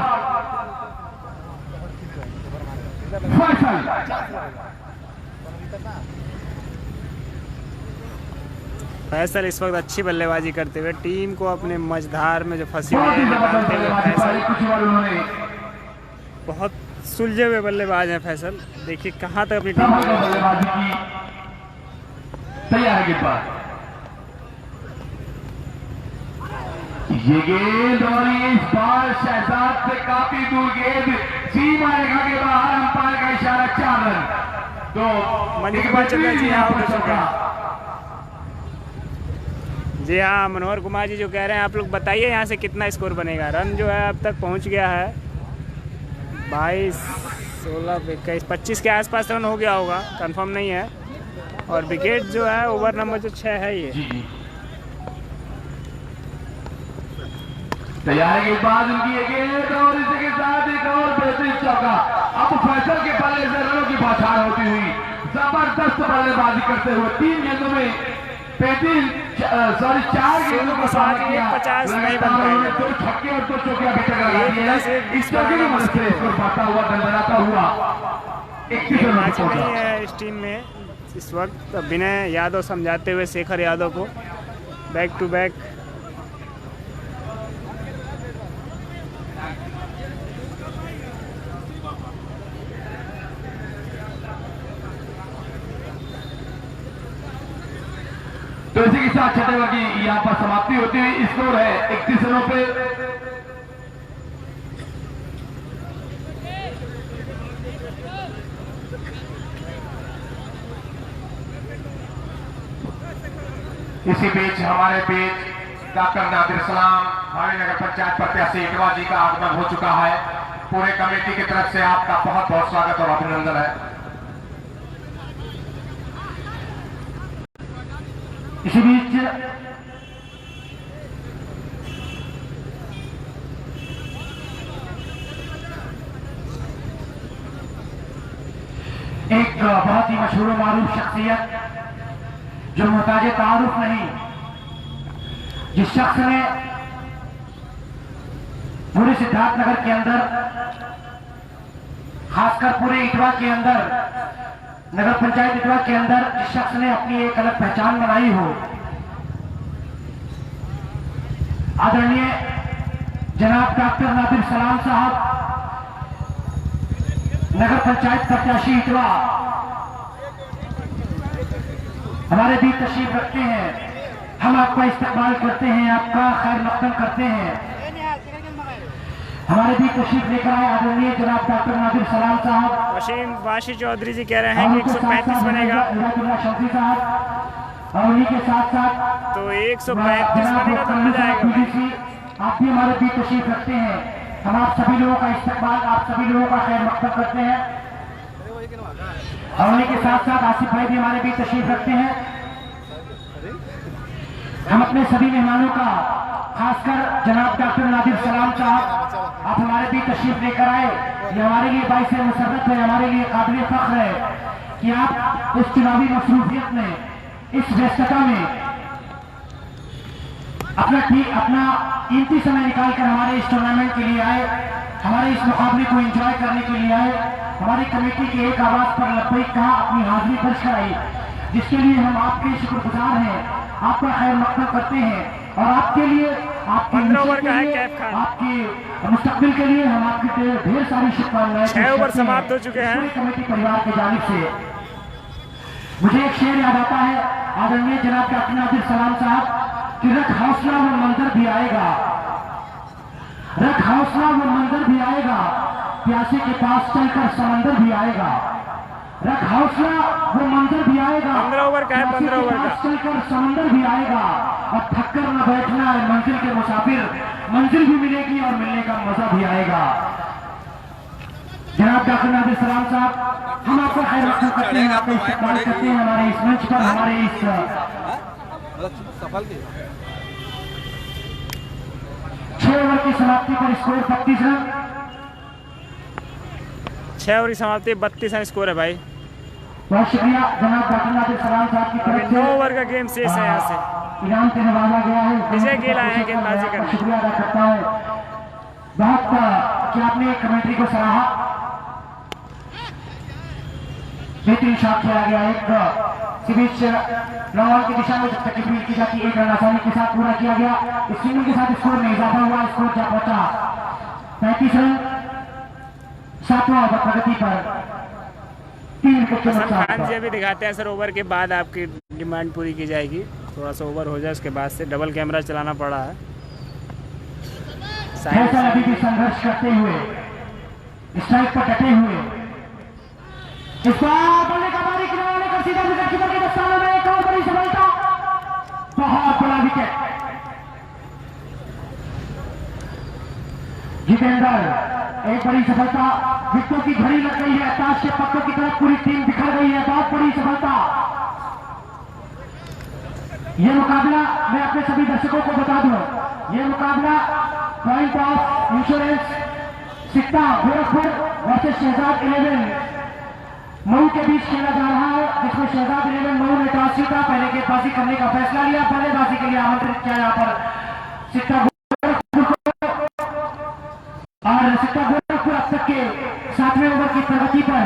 फैसल इस वक्त अच्छी बल्लेबाजी करते हुए टीम को अपने मझधार में जो फंसी हुई है। बहुत सुलझे हुए बल्लेबाज हैं फैसल। देखिए कहां तक अपनी टीम बल्लेबाजी की तैयार है। ये गेंद और इस बार शहजाद से काफी दूर गेंद सीमा रेखा के बाहर, अंपायर का इशारा 4 रन। तो मनी के बाद चल रहा है जी हाँ हो चुका। जी हाँ मनोहर कुमार जी जो कह रहे हैं आप लोग बताइए यहाँ से कितना स्कोर बनेगा। रन जो है अब तक पहुँच गया है 22, 16, 21, 25 के आसपास रन हो गया होगा, कंफर्म नहीं है। और विकेट जो है ओवर नंबर जो 6 है ये तैयारी के बाद उनकी एक गेंद और इसी के साथ एक और बेहतरीन चौका। अब फैसल के बल्ले से रनों की बौछार होती हुई जबरदस्त बल्लेबाजी करते हुए 3 गेंदों में 4 गेंदों को सामना किया। 50 नहीं बन पाएंगे। 2 छक्के और 2 चौके अभी तक लगा दिए हैं। इस चौके की मदद से स्कोर बढ़ता हुआ दंडनाता हुआ 31 रन नहीं है इस टीम में इस वक्त। विनय यादव समझाते हुए शेखर यादव को बैक टू बैक। तो इसी के साथ छठे ओवर की यहाँ पर समाप्ति होती हुई स्कोर है 31 रनों पे। इसी बीच हमारे बीच डॉक्टर नादिर सलाम भावी नगर पंचायत प्रत्याशी इटवा जी का आगमन हो चुका है। पूरे कमेटी की तरफ से आपका बहुत बहुत स्वागत और अभिनंदन है। इसी बीच एक बहुत ही मशहूर मारूफ शख्सियत जो मुहताज तारुफ नहीं, जिस शख्स ने पूरे सिद्धार्थनगर के अंदर खासकर पूरे इटवा के अंदर नगर पंचायत इटवा के अंदर जिस शख्स ने अपनी एक अलग पहचान बनाई हो, आदरणीय जनाब डॉक्टर नादिर सलाम साहब नगर पंचायत प्रत्याशी इटवा हमारे बीच तशरीफ रखते हैं। हम आपका इस्तकबाल करते हैं, आपका खैर मकदम करते हैं। हमारे बीच तशरीफ लेकर आए आदरणीय जनाब डॉक्टर नादिर सलाम साहब। वसीम वाशी चौधरी जी कह रहे हैं कि 135 बनेगा, शफी साहब और उन्हीं के साथ साथ तो 135 बनेगा तो हो जाएगा। आप भी हमारे बीच तशरीफ रखते हैं। हम आप सभी लोगों का इस्तकबाल, आप सभी लोगों का खैर मकदम करते हैं और उन्हीं के साथ साथ आसिफ भाई भी हमारे बीच तशरीफ रखते हैं। हम अपने सभी मेहमानों का खासकर जनाब डॉक्टर नादिर सलाम साहब आप हमारे बीच तशरीफ लेकर आए, ये हमारे लिए बाइस मुसर्रत है, हमारे लिए काबिल फख्र है कि आप इस चुनावी मसरूफियत में, इस व्यस्तता में अपना कीमती समय निकालकर हमारे इस टूर्नामेंट के लिए आए, हमारे इस मुकाबले को एंजॉय करने के लिए आए, हमारी कमेटी के एक आवाज पर लब्बैक कहा, अपनी हाजिरी दर्ज कराई, जिसके लिए हम आपके शुक्रगुजार हैं, आपका खैर मकदम करते हैं और आपके लिए, आपके मुस्तकबिल के लिए हम आपके ढेर सारी शुभकामनाएं। 6 ओवर समाप्त हो चुके हैं। कमेटी परिवार की जानिब से मुझे एक शेर याद आता है आदरणीय जनाब कैप्टन आदिल सलाम साहब कि रख हौसला वो मंजर भी आएगा, रख हौसला वो मंजर भी आएगा, प्यासे के पास चलकर समंदर भी आएगा, रख हौसला वो मंजर भी आएगा, 15 ओवर का है, 15 ओवर का चलकर समंदर भी आएगा, और थककर न बैठना है मंजिल के मुसाफिर, मंजिल भी मिलेगी और मिलने का मजा भी आएगा। जनाब डॉक्टर नादिर सलाम साहब, हम आपको खैर मकसद करते हैं, आपको इस्तकबाल करते हैं हमारे इस मंच पर, हमारे इस सफल 6 ओवर की समाप्ति पर स्कोर 32 रन। 6 ओवर की समाप्ति 32 रन स्कोर है भाई। बहुत शुक्रिया जनाब डॉक्टर नादिर सलाम साहब की तरफ से। 9 ओवर का गेम शेष है यहाँ से। इनाम से नवाजा गया है। विजय गेल आए हैं गेंदबाजी करने। शुक्रिया अदा करता हूँ बहुत कि आपने कमेंट्री को सराहा। बेहतरीन शॉट खेला गया, एक बीच लॉन्ग की दिशा में जब तक अपील की जाती है, एक रन आसानी के साथ पूरा किया गया। इस स्विंग के साथ स्कोर में इजाफा हुआ, स्कोर जा पहुंचा 35 रन। 7वां ओवर प्रगति पर 3 विकेट के नुकसान खान जी अभी दिखाते हैं सर, ओवर के बाद आपकी डिमांड पूरी की जाएगी, थोड़ा सा ओवर हो जाए उसके बाद से डबल कैमरा चलाना पड़ा है। फैसल अभी भी संघर्ष करते हुए, स्ट्राइक पर डटे हुए, इस बार बल्ले का बारी किनारे लेकर सीधा विकेट कीपर के दस्ताने में एक और बड़ी सफलता, बहुत बड़ा विकेट। जितेंद्र, एक बड़ी सफलता, विकेटों की घड़ी लग गई है, ताश के पत्तों की तरफ पूरी टीम बिखर गई है, बहुत बड़ी सफलता। यह मुकाबला मैं अपने सभी दर्शकों को बता दूं, यह मुकाबला पॉइंट ऑफ इंश्योरेंस सिक्का गोरखपुर वर्सेस शहजाद 11 मऊ के बीच खेला जा रहा है, जिसमें शहजाद 11 मऊ ने टॉस जीता, पहले गेंदबाजी करने का फैसला लिया, बल्लेबाजी के लिए आमंत्रित किया यहाँ पर सिक्का गोरखपुर को, और सिक्का गोरखपुर अब तक के 7वें ओवर की प्रगति पर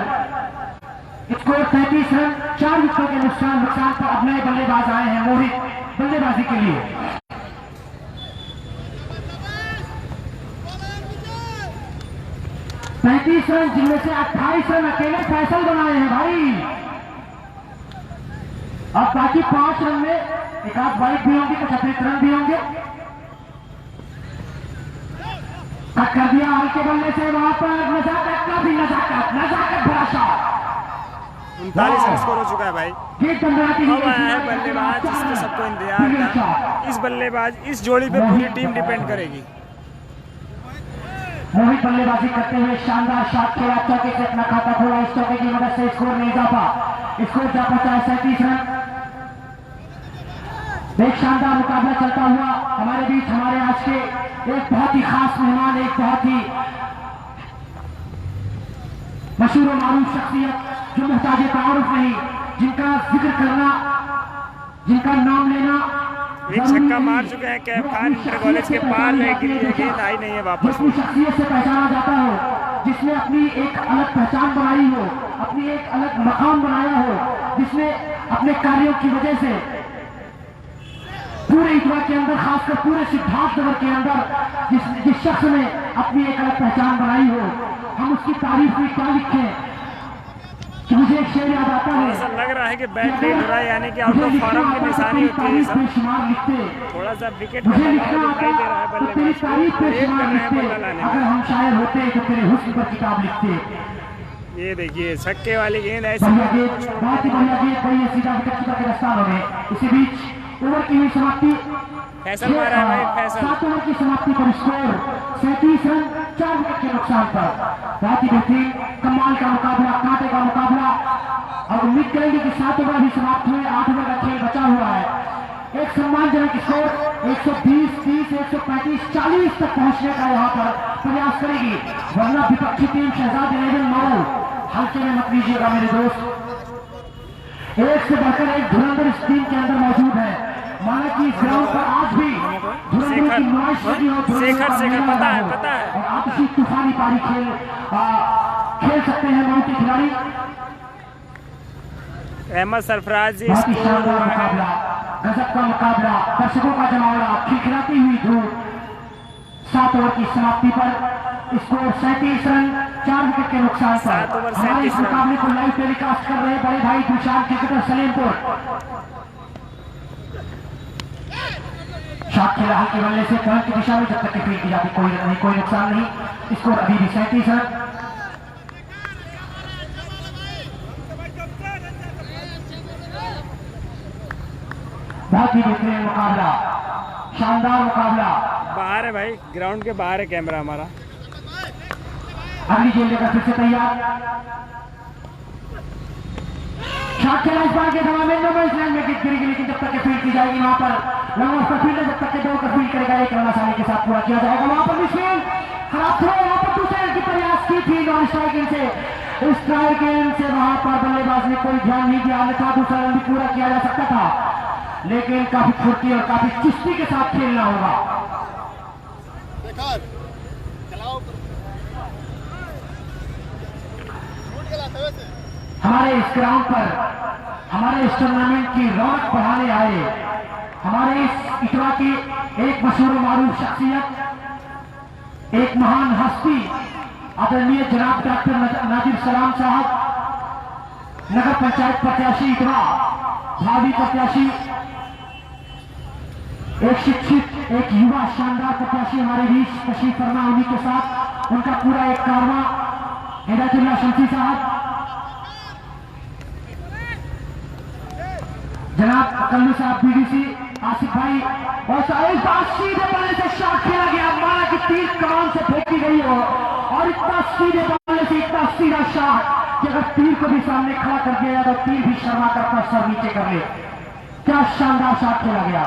स्कोर 33 रन, 4 विकेटों के नुकसान पर अब नए बल्लेबाज आए हैं मोहित बल्लेबाजी के लिए। 35 रन, जिनमें से 28 रन अकेले फैसल बनाए हैं भाई। अब बाकी 5 रन में एक आध बाइक भी होंगे, कुछ अतिरिक्त रन भी होंगे। कट कर दिया हल्के बल्ले से, वहां पर नजाकत, काफी नजाकत भरा शॉट। 39 रन स्कोर हो चुका है भाई। अब आया है बल्लेबाज जिसके सबको इंतजार था। इस बल्लेबाज, इस जोड़ी पे पूरी टीम डिपेंड करेगी। मोहित बल्लेबाजी करते हुए शानदार शॉट खेला, चौके से अपना खाता खोला, इस चौके की मदद से स्कोर में इजाफा, स्कोर जा पहुंचा है 37 रन। एक शानदार मुकाबला चलता हुआ हमारे बीच, हमारे आज के एक बहुत ही खास मेहमान, एक बहुत ही मशहूर और मारूफ शख्सियत जो मुहताज तारुफ नहीं, जिनका जिक्र करना, जिनका नाम लेना एक छक्का मार चुके हैं कैफ खान, इंटर कॉलेज के पार है, गिरी है, गेंद आई नहीं है वापस। जिसकी शख्सियत से पहचाना जाता हो, जिसने अपनी एक अलग पहचान बनाई हो, अपनी एक अलग मकाम बनाया हो, जिसने अपने कार्यों की वजह से पूरे इतवा के अंदर, खासकर पूरे सिद्धार्थ नगर के अंदर जिस शख्स ने अपनी एक अलग पहचान बनाई हो, हम उसकी तारीफ में क्या लिखें कि मुझे एक शेर याद आता है। ऐसा लग रहा है कि बैट नहीं हो रहा है, यानी कि आउट ऑफ फॉर्म की निशानी होती है सब। थोड़ा सा विकेट का बदलाव दिखाई दे रहा है बल्लेबाज को, वेट कर रहे हैं बल्ला लाने अगर हम शायर होते तो तेरे हुस्न पर किताब लिखते। ये देखिए छक्के वाली गेंद ऐसी बहुत ही बढ़िया गेंद, बढ़िया सीधा विकेट कीपर के दस्तानों में। इसी बीच ओवर की हुई समाप्ति, फैसल मारा है भाई, फैसल 7 ओवर की समाप्ति पर स्कोर 37 रन, 4 विकेट के नुकसान पर। बहुत ही बेहतरीन कमाल का मुकाबला, कांटे का मुकाबला, और उम्मीद करेंगे कि 7 ओवर भी समाप्त हुए, 8 ओवर का खेल बचा हुआ है। एक सम्मानजनक स्कोर 120, 30, 135, 40 तक पहुंचने का यहाँ पर प्रयास करेगी, वरना विपक्षी टीम शहजाद 11 मारू हल्के में मत लीजिएगा मेरे दोस्त। एक से बढ़कर एक धुरंधर इस टीम के अंदर मौजूद है। माना कि इस ग्राउंड पर आज भी धुरंधरों की नुमाइश लगी हो, पता है और आपसी तूफानी पारी खेल सकते हैं बहुत के खिलाड़ी। अहमद सरफराज जी बहुत ही शानदार मुकाबला, गजब का मुकाबला, दर्शकों का जमावड़ा, खिलखिलाती हुई धूप। 7 ओवर की समाप्ति पर स्कोर 37 रन 4 विकेट के नुकसान पर। हमारे इस मुकाबले को लाइव टेलीकास्ट कर रहे बड़े भाई दिलशान क्रिकेटर सलीमपुर। शॉट खेला हल्के बल्ले से करंट की दिशा में, जब तक फील्ड की जाती कोई रन नहीं, कोई नुकसान नहीं। स्कोर अभी भी 37 रन। बहुत ही बेहतरीन मुकाबला, शानदार मुकाबला। बाहर है भाई, ग्राउंड के बाहर है कैमरा हमारा। अगली गेंद लेकर फिर से तैयार। शॉट खेला इस बार के समय में नो बैट्समैन में गिरेगी, लेकिन जब तक फील्ड की जाएगी वहां पर लंबा उसका फील्डर जब तक दो का फील्ड करेगा, एक रन आसानी के साथ पूरा किया जाएगा। वहां पर मिसफील्ड खराब थ्रो, वहां पर दूसरे रन की प्रयास की थी नॉन स्ट्राइक से, स्ट्राइक से वहां पर बल्लेबाज ने कोई ध्यान नहीं दिया, अन्यथा दूसरा रन भी पूरा किया जा सकता था, लेकिन काफी फुर्ती और काफी चुस्ती के साथ खेलना होगा। हमारे इस ग्राउंड पर हमारे इस टूर्नामेंट की रौनक बढ़ाने आए हमारे इस इटवा की एक मशहूर मारूफ शख्सियत, एक महान हस्ती, आदरणीय जनाब डॉक्टर नाजिर सलाम साहब, नगर पंचायत प्रत्याशी इटवा, भावी प्रत्याशी, एक शिक्षित, एक युवा शानदार प्रत्याशी हमारे बीच तशरीफ फरमा। उन्हीं के साथ उनका पूरा एक कारवां, हिदायतुल्लाह शमसी साहब, जनाब कल्लू साहब बीडीसी, आसिफ भाई, और सीधे बल्ले से शॉट खेला गया, माना कि तीर कमान से फेंकी गई हो, और इतना सीधे बल्ले से इतना सीधा शॉट कि अगर तीर को भी सामने खड़ा कर दिया तो तीर भी शर्मा कर अपना सर नीचे कर ले। क्या शानदार शॉट खेला गया।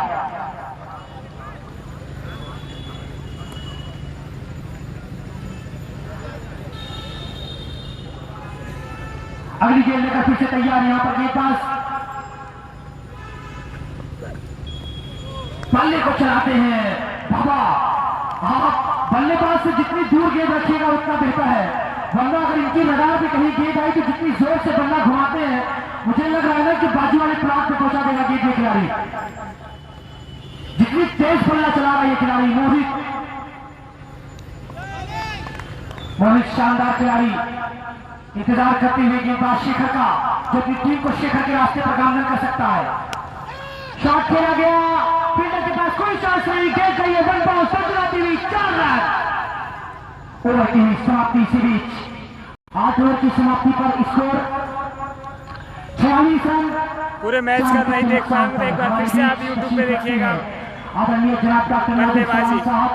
अगली गेंद लेकर फिर से तैयार यहाँ पर गेंदबाज बल्ले को चलाते हैं। बाबा आप बल्लेबाज से जितनी दूर गेंद रखिएगा उतना बेहतर है, वरना अगर इनकी रडार पे कहीं गेंद आई तो जितनी जोर से बल्ला घुमाते हैं, मुझे लग रहा है ना कि बाजू वाले प्लाट पे पहुंचा देगा गेंद ये खिलाड़ी। जितनी तेज बल्ला चला रहा है ये खिलाड़ी मोहित शानदार खिलाड़ी। इंतजार करते हुए गेंदबाज शेखर का, जो अपनी टीम को शेखर के रास्ते पर गामजन कर सकता है। शॉट खेला गया, फील्डर के पास कोई चांस नहीं, गेंद चाहिए, 1 बाउंस, चलाती हुई 4 रन। ओवर की समाप्ति इसी बीच 8 ओवर की समाप्ति पर स्कोर 46 रन। पूरे मैच का नहीं देख पाएंगे तो एक बार फिर से आप यूट्यूब पे देखिएगा। आदरणीय जनाब डॉक्टर नाजिर सलाम साहब,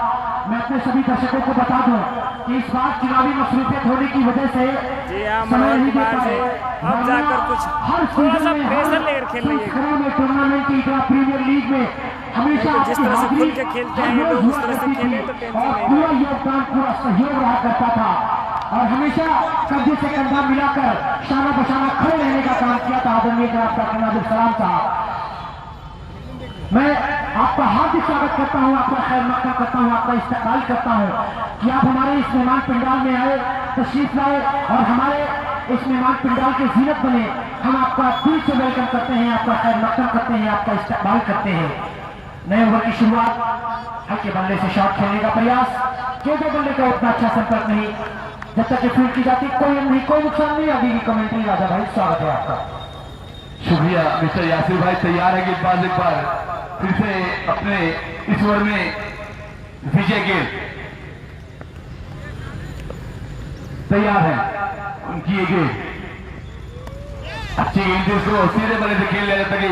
मैं अपने सभी दर्शकों को बता दूं कि इस बार चुनावी मसरूफियत होने की वजह से जी हाँ, मनोज कुमार से अब जाकर कुछ थोड़ा सा प्रेशर लेकर खेल रही है। टूर्नामेंट की इटवा प्रीमियर लीग में हमेशा जिस तरह से खुल के खेलते हैं लोग, उस तरह से खेले तो टेंशन नहीं, पूरा योगदान, पूरा सहयोग रहा करता था, और हमेशा कंधे से कंधा मिलाकर शाना बशाना खड़े रहने का काम किया था आदरणीय जनाब डॉक्टर नाजिर सलाम साहब। मैं आपका हार्दिक स्वागत करता हूं, आपका खैर मकदम करता हूं, आपका इस्तकबाल करता हूं कि आप हमारे इस मेहमान पंडाल में आए, तशरीफ लाए और हमारे इस मेहमान पंडाल के जीनत बने। हम आपका दिल से वेलकम करते हैं, आपका खैर मकदम करते हैं, आपका इस्तकबाल करते हैं। नए ओवर की शुरुआत, हल्के बल्ले से शॉट खेलने का प्रयास, जो बल्ले का उतना अच्छा संपर्क नहीं, जब तक फील्ड की जाती कोई नहीं, कोई नुकसान नहीं। अभी भी कमेंट्री राजा भाई स्वागत है आपका। शुक्रिया मिस्टर यासिर भाई। तैयार है गेंदबाज एक बार फिर से अपने इस ओवर में विजय गेल तैयार है। उनकी ये गेंद अच्छी गेंद थी, इसको सीधे बल्ले से खेल लिया जाता कि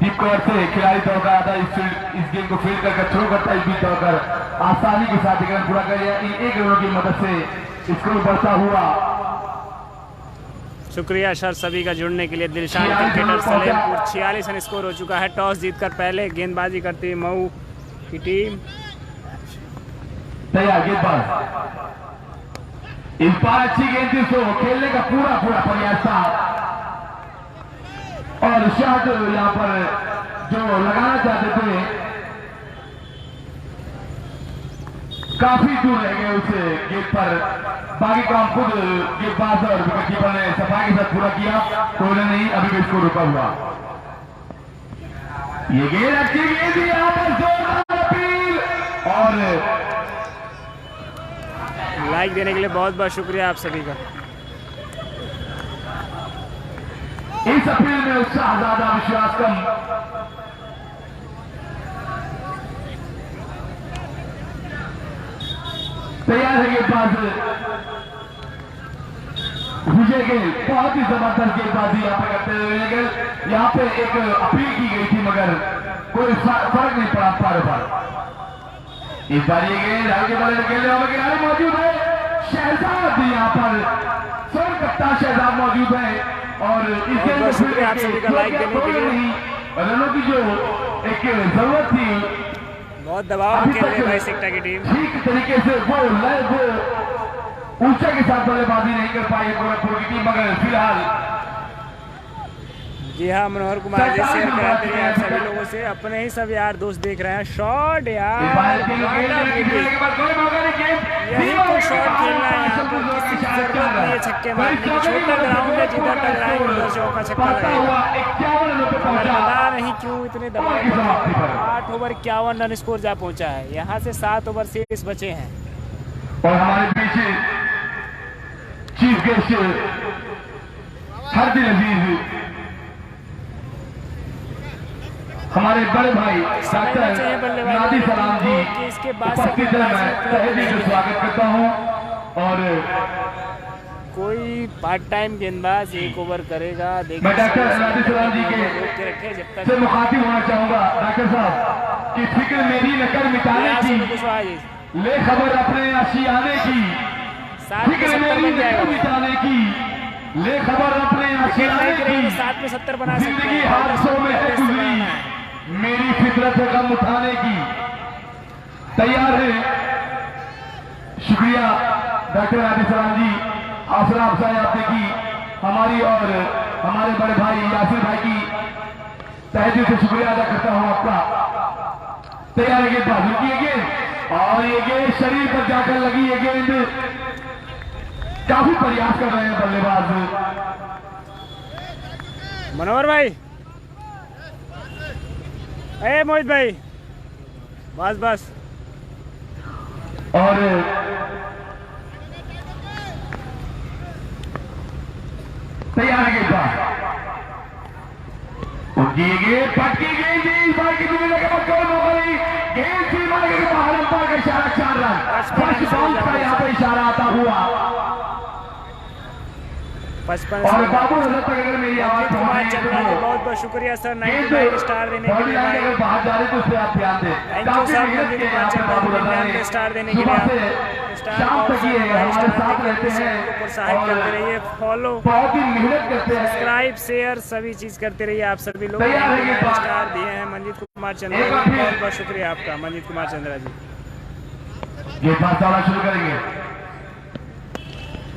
डीप कवर से खिलाड़ी दौड़ आता है, इस गेंद को फील्ड करके थ्रो करता है, इस बीच दौड़कर आसानी के साथ एक रन पूरा कर लिया। इन 1 रनों की मदद से स्कोर बढ़ता हुआ शुक्रिया सर सभी का जुड़ने के लिए। Dilshan cricketer Salempur 46 run score हो चुका है। टॉस जीतकर पहले गेंदबाजी करती हुई मऊ की टीम। तैयार गेंदबाज, इस बार अच्छी गेंद थी, सो खेलने का पूरा प्रयास था और शॉट यहां पर जो लगाना चाहते थे काफी दूर रह गए उस गेंद पर। बाकी काम खुद गेंदबाज और विकेटकीपर ने सफाई के साथ पूरा किया, कोई नहीं, अभी भी इसको रुका हुआ। ये गेंद अच्छी गेंद थी, यहां पर जोरदार अपील और लाइक देने के लिए बहुत बहुत शुक्रिया आप सभी का। इस अपील में उत्साह ज्यादा, विश्वास कम। तैयार है गेंदबाज विजय गेल, बहुत ही जबरदस्त गेंदबाजी यहाँ पे करते हुए। यहाँ पे एक अपील की गई थी मगर कोई फर्क नहीं पड़ा अंपायर पर। इस बार ये गेंद आगे बढ़े खेलने वाले खिलाड़ी मौजूद है, शहजाद यहाँ पर स्वयं कप्तान शहजाद मौजूद है और इस गेंद को शुक्रिया आप सभी का लाइक देने के लिए। रनों की जो एक जरूरत थी, बहुत दबाव खेल रही है भाई सिकटा की टीम। ठीक तरीके से वो लय वो ऊंचा के साथ बल्लेबाजी नहीं कर पाई गोरखपुर की टीम, मगर फिलहाल जी हाँ, मनोहर कुमार जी शेयर कराते रहिए आप सभी लोगों से। अपने ही सब यार दोस्त देख रहे हैं। शॉट यार, यही तो शॉट खेलना है यहाँ पर, किसी की जरूरत नहीं है छक्के मारने की। छोटा ग्राउंड है, जिधर टकराएंगे उधर चौका छक्का लगेगा। पता नहीं क्यों इतने दबाव। 8 ओवर 51 रन स्कोर जा पहुंचा है। यहाँ से 7 ओवर शेष बचे हैं। और हमारे पीछे चीफ गेस्ट हरदिल अजीज, हमारे बड़े भाई डॉक्टर नादी सलाम जी उपस्थित है। मैं तहे दिल से स्वागत करता हूं। और कोई पार्ट टाइम गेंदबाज 1 ओवर करेगा। मैं डॉक्टर नादी सलाम जी के से मुखातिब होना चाहूंगा। डॉक्टर साहब कि फिक्र मेरी न कर मिटाने की, ले खबर अपने आशियाने की, फिक्र मेरी न कर मिटाने की, ले खबर अपने आशियाने की। 7 में 70 बना सकते हैं। जिंदगी हादसों में है गुजरी, मेरी फितरत है गम उठाने की। तैयार है, शुक्रिया डॉक्टर नादी सलाम जी, हौसला अफजाई आपने की हमारी और हमारे बड़े भाई यासिर भाई की तहे दिल से शुक्रिया अदा करता हूं आपका। तैयार है गेंदबाज, रुकी गेंद और ये गेंद शरीर पर जाकर लगी। ये गेंद काफी प्रयास कर रहे हैं बल्लेबाज मनोहर भाई। ए मोहित भाई, बस बस। और तैयार है गेंदबाज, उनकी गेंद पटकी गेंद थी। इस बार की दूरी का कोई मौका नहीं, गेंद थी मार के बाहर, अंपायर का इशारा 4 रन। फर्स्ट बाउंस का यहाँ पर इशारा आता हुआ 55 और बाबू नजर तक अगर मेरी आवाज कुमार चंद्रा जी, बहुत बहुत शुक्रिया सर 99 स्टार देने के लिए। अगर बाहर जा रही तो उस पर आप ध्यान दें। Thank you sir Manjeet Kumar Chandra ji, 99 star देने के लिए। शाम तक ये हमारे साथ रहते हैं, प्रोत्साहित करते रहिए, फॉलो बहुत ही मेहनत करते हैं, सब्सक्राइब शेयर सभी चीज करते रहिए आप सभी लोग। स्टार दिए हैं मंजीत कुमार चंद्रा जी, बहुत बहुत शुक्रिया आपका मंजीत कुमार चंद्रा जी। ये पास दौड़ा शुरू करेंगे।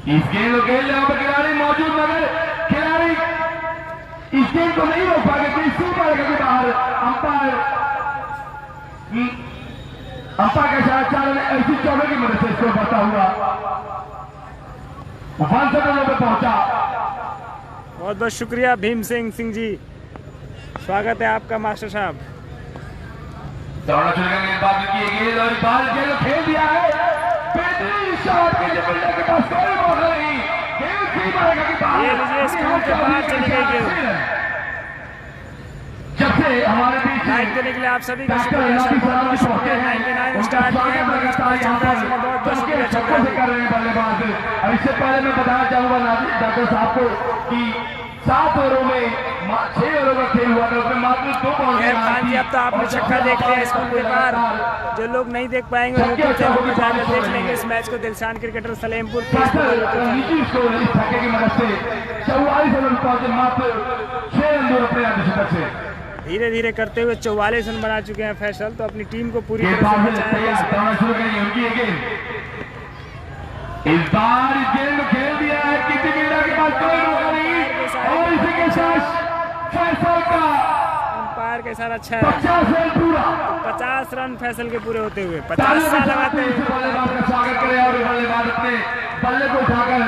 इस गेंद को खेल यहाँ पर खिलाड़ी मौजूद, मगर खिलाड़ी इस गेंद को नहीं रोक पाएंगे। कोई सुपर के बाहर अंपायर का इशारा 4 रन ऐसी 14 की मदद से इसको बढ़ता हुआ 1 रनों पे पहुंचा। बहुत बहुत शुक्रिया भीम सिंह जी, स्वागत है आपका मास्टर साहब। दौड़ा शुरू करेंगे, बात की गेंद और बाल गेंद खेल दिया है। शॉट के जबरदस्त के पास कोई मौका नहीं, गेंद सी मारेगा कि बाहर। ये लीजिए स्क्रीन के बाहर चली गई गेंद। जब से हमारे बीच लाइक देने के लिए आप सभी का शुक्रिया, बहुत बहुत शुक्रिया। 99 स्टार दिए मंजीत कुमार चंद्रा जी ने, बहुत बहुत शुक्रिया चंद्रा जी। कर रहे हैं बल्लेबाज। और इससे पहले मैं बताना चाहूंगा डॉक्टर साहब को कि 7 ओवरों में 6 ओवरों का खेल हुआ था, उसमें मात्र 2 बाउंड्री खान जी, अब तो आपने छक्का देख लिया स्कूल के बाहर। जो लोग नहीं देख पाएंगे यूट्यूब चैनल पर जाकर देख लेंगे इस मैच को। दिलशान क्रिकेटर सलेमपुर रणनीति स्कोर इस छक्के की मदद से 44 रन पहुंचे, मात्र 6 रन दूर अपने अर्धशतक से। धीरे धीरे करते हुए 44 रन बना चुके हैं फैसल, तो अपनी टीम को पूरी तरह से इस बार इस गेंद में खेल दिया है, किसी बिल्डर के पास कोई मौका नहीं, और इसी के साथ फैसल का अंपायर का इशारा अच्छा है। 50 रन पूरा, 50 रन फैसल के पूरे होते हुए 50 साल लगाते हैं। बल्लेबाज का स्वागत करें और बल्लेबाज अपने बल्ले को उठाकर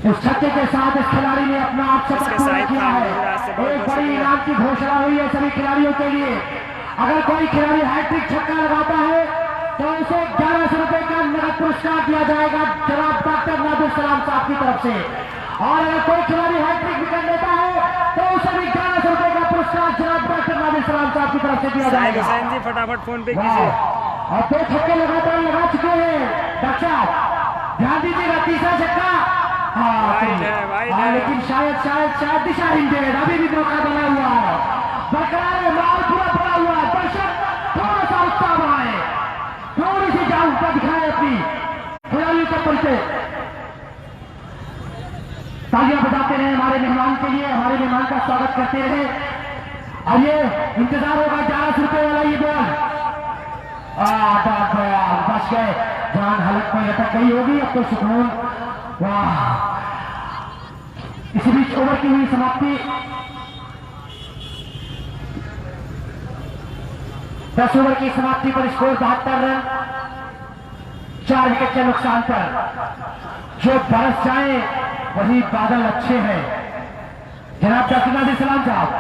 इस छक्के के साथ इस खिलाड़ी ने अपना आप शतक पूरा किया है। एक बड़ी इनाम की घोषणा हुई है सभी खिलाड़ियों के लिए। अगर कोई खिलाड़ी हैट्रिक छक्का लगाता है तो उसे 1100 रुपए का नगद पुरस्कार दिया जाएगा जनाब डॉक्टर नादिर सलाम साहब की तरफ से। और अगर कोई खिलाड़ी हैट्रिक भी कर लेता है तो उसे भी 1100 रुपए का पुरस्कार जनाब डॉक्टर नादिर सलाम साहब की तरफ से दिया जाएगा। हुसैन जी फटाफट फोन पे कीजिए। और 2 छक्के लगातार लगा चुके हैं डॉक्टर साहब, ध्यान दीजिएगा। तीसरा छक्का लेकिन शायद दिशाहीन थे, अभी भी मौका बना हुआ है, बरकरार है, माहौल पूरा पड़ा हुआ है। दर्शक थोड़ा सा उत्साह बढ़ाए, थोड़ी सी जागरूकता दिखाए अपनी खिलाड़ियों के परिचय। तालियां बजाते रहे हमारे मेहमान के लिए, हमारे मेहमान का स्वागत करते रहे। और ये इंतजार होगा 1100 रुपए वाला ये बॉल। बच गए, जान हालत में लटक गई होगी, अब तो सुकून। वाह, इसी बीच ओवर की हुई समाप्ति। 10 ओवर की समाप्ति पर स्कोर 72 रन, 4 विकेट के नुकसान पर। जो बरस जाए वही बादल अच्छे हैं जनाब डॉक्टर नादिर सलाम साहब।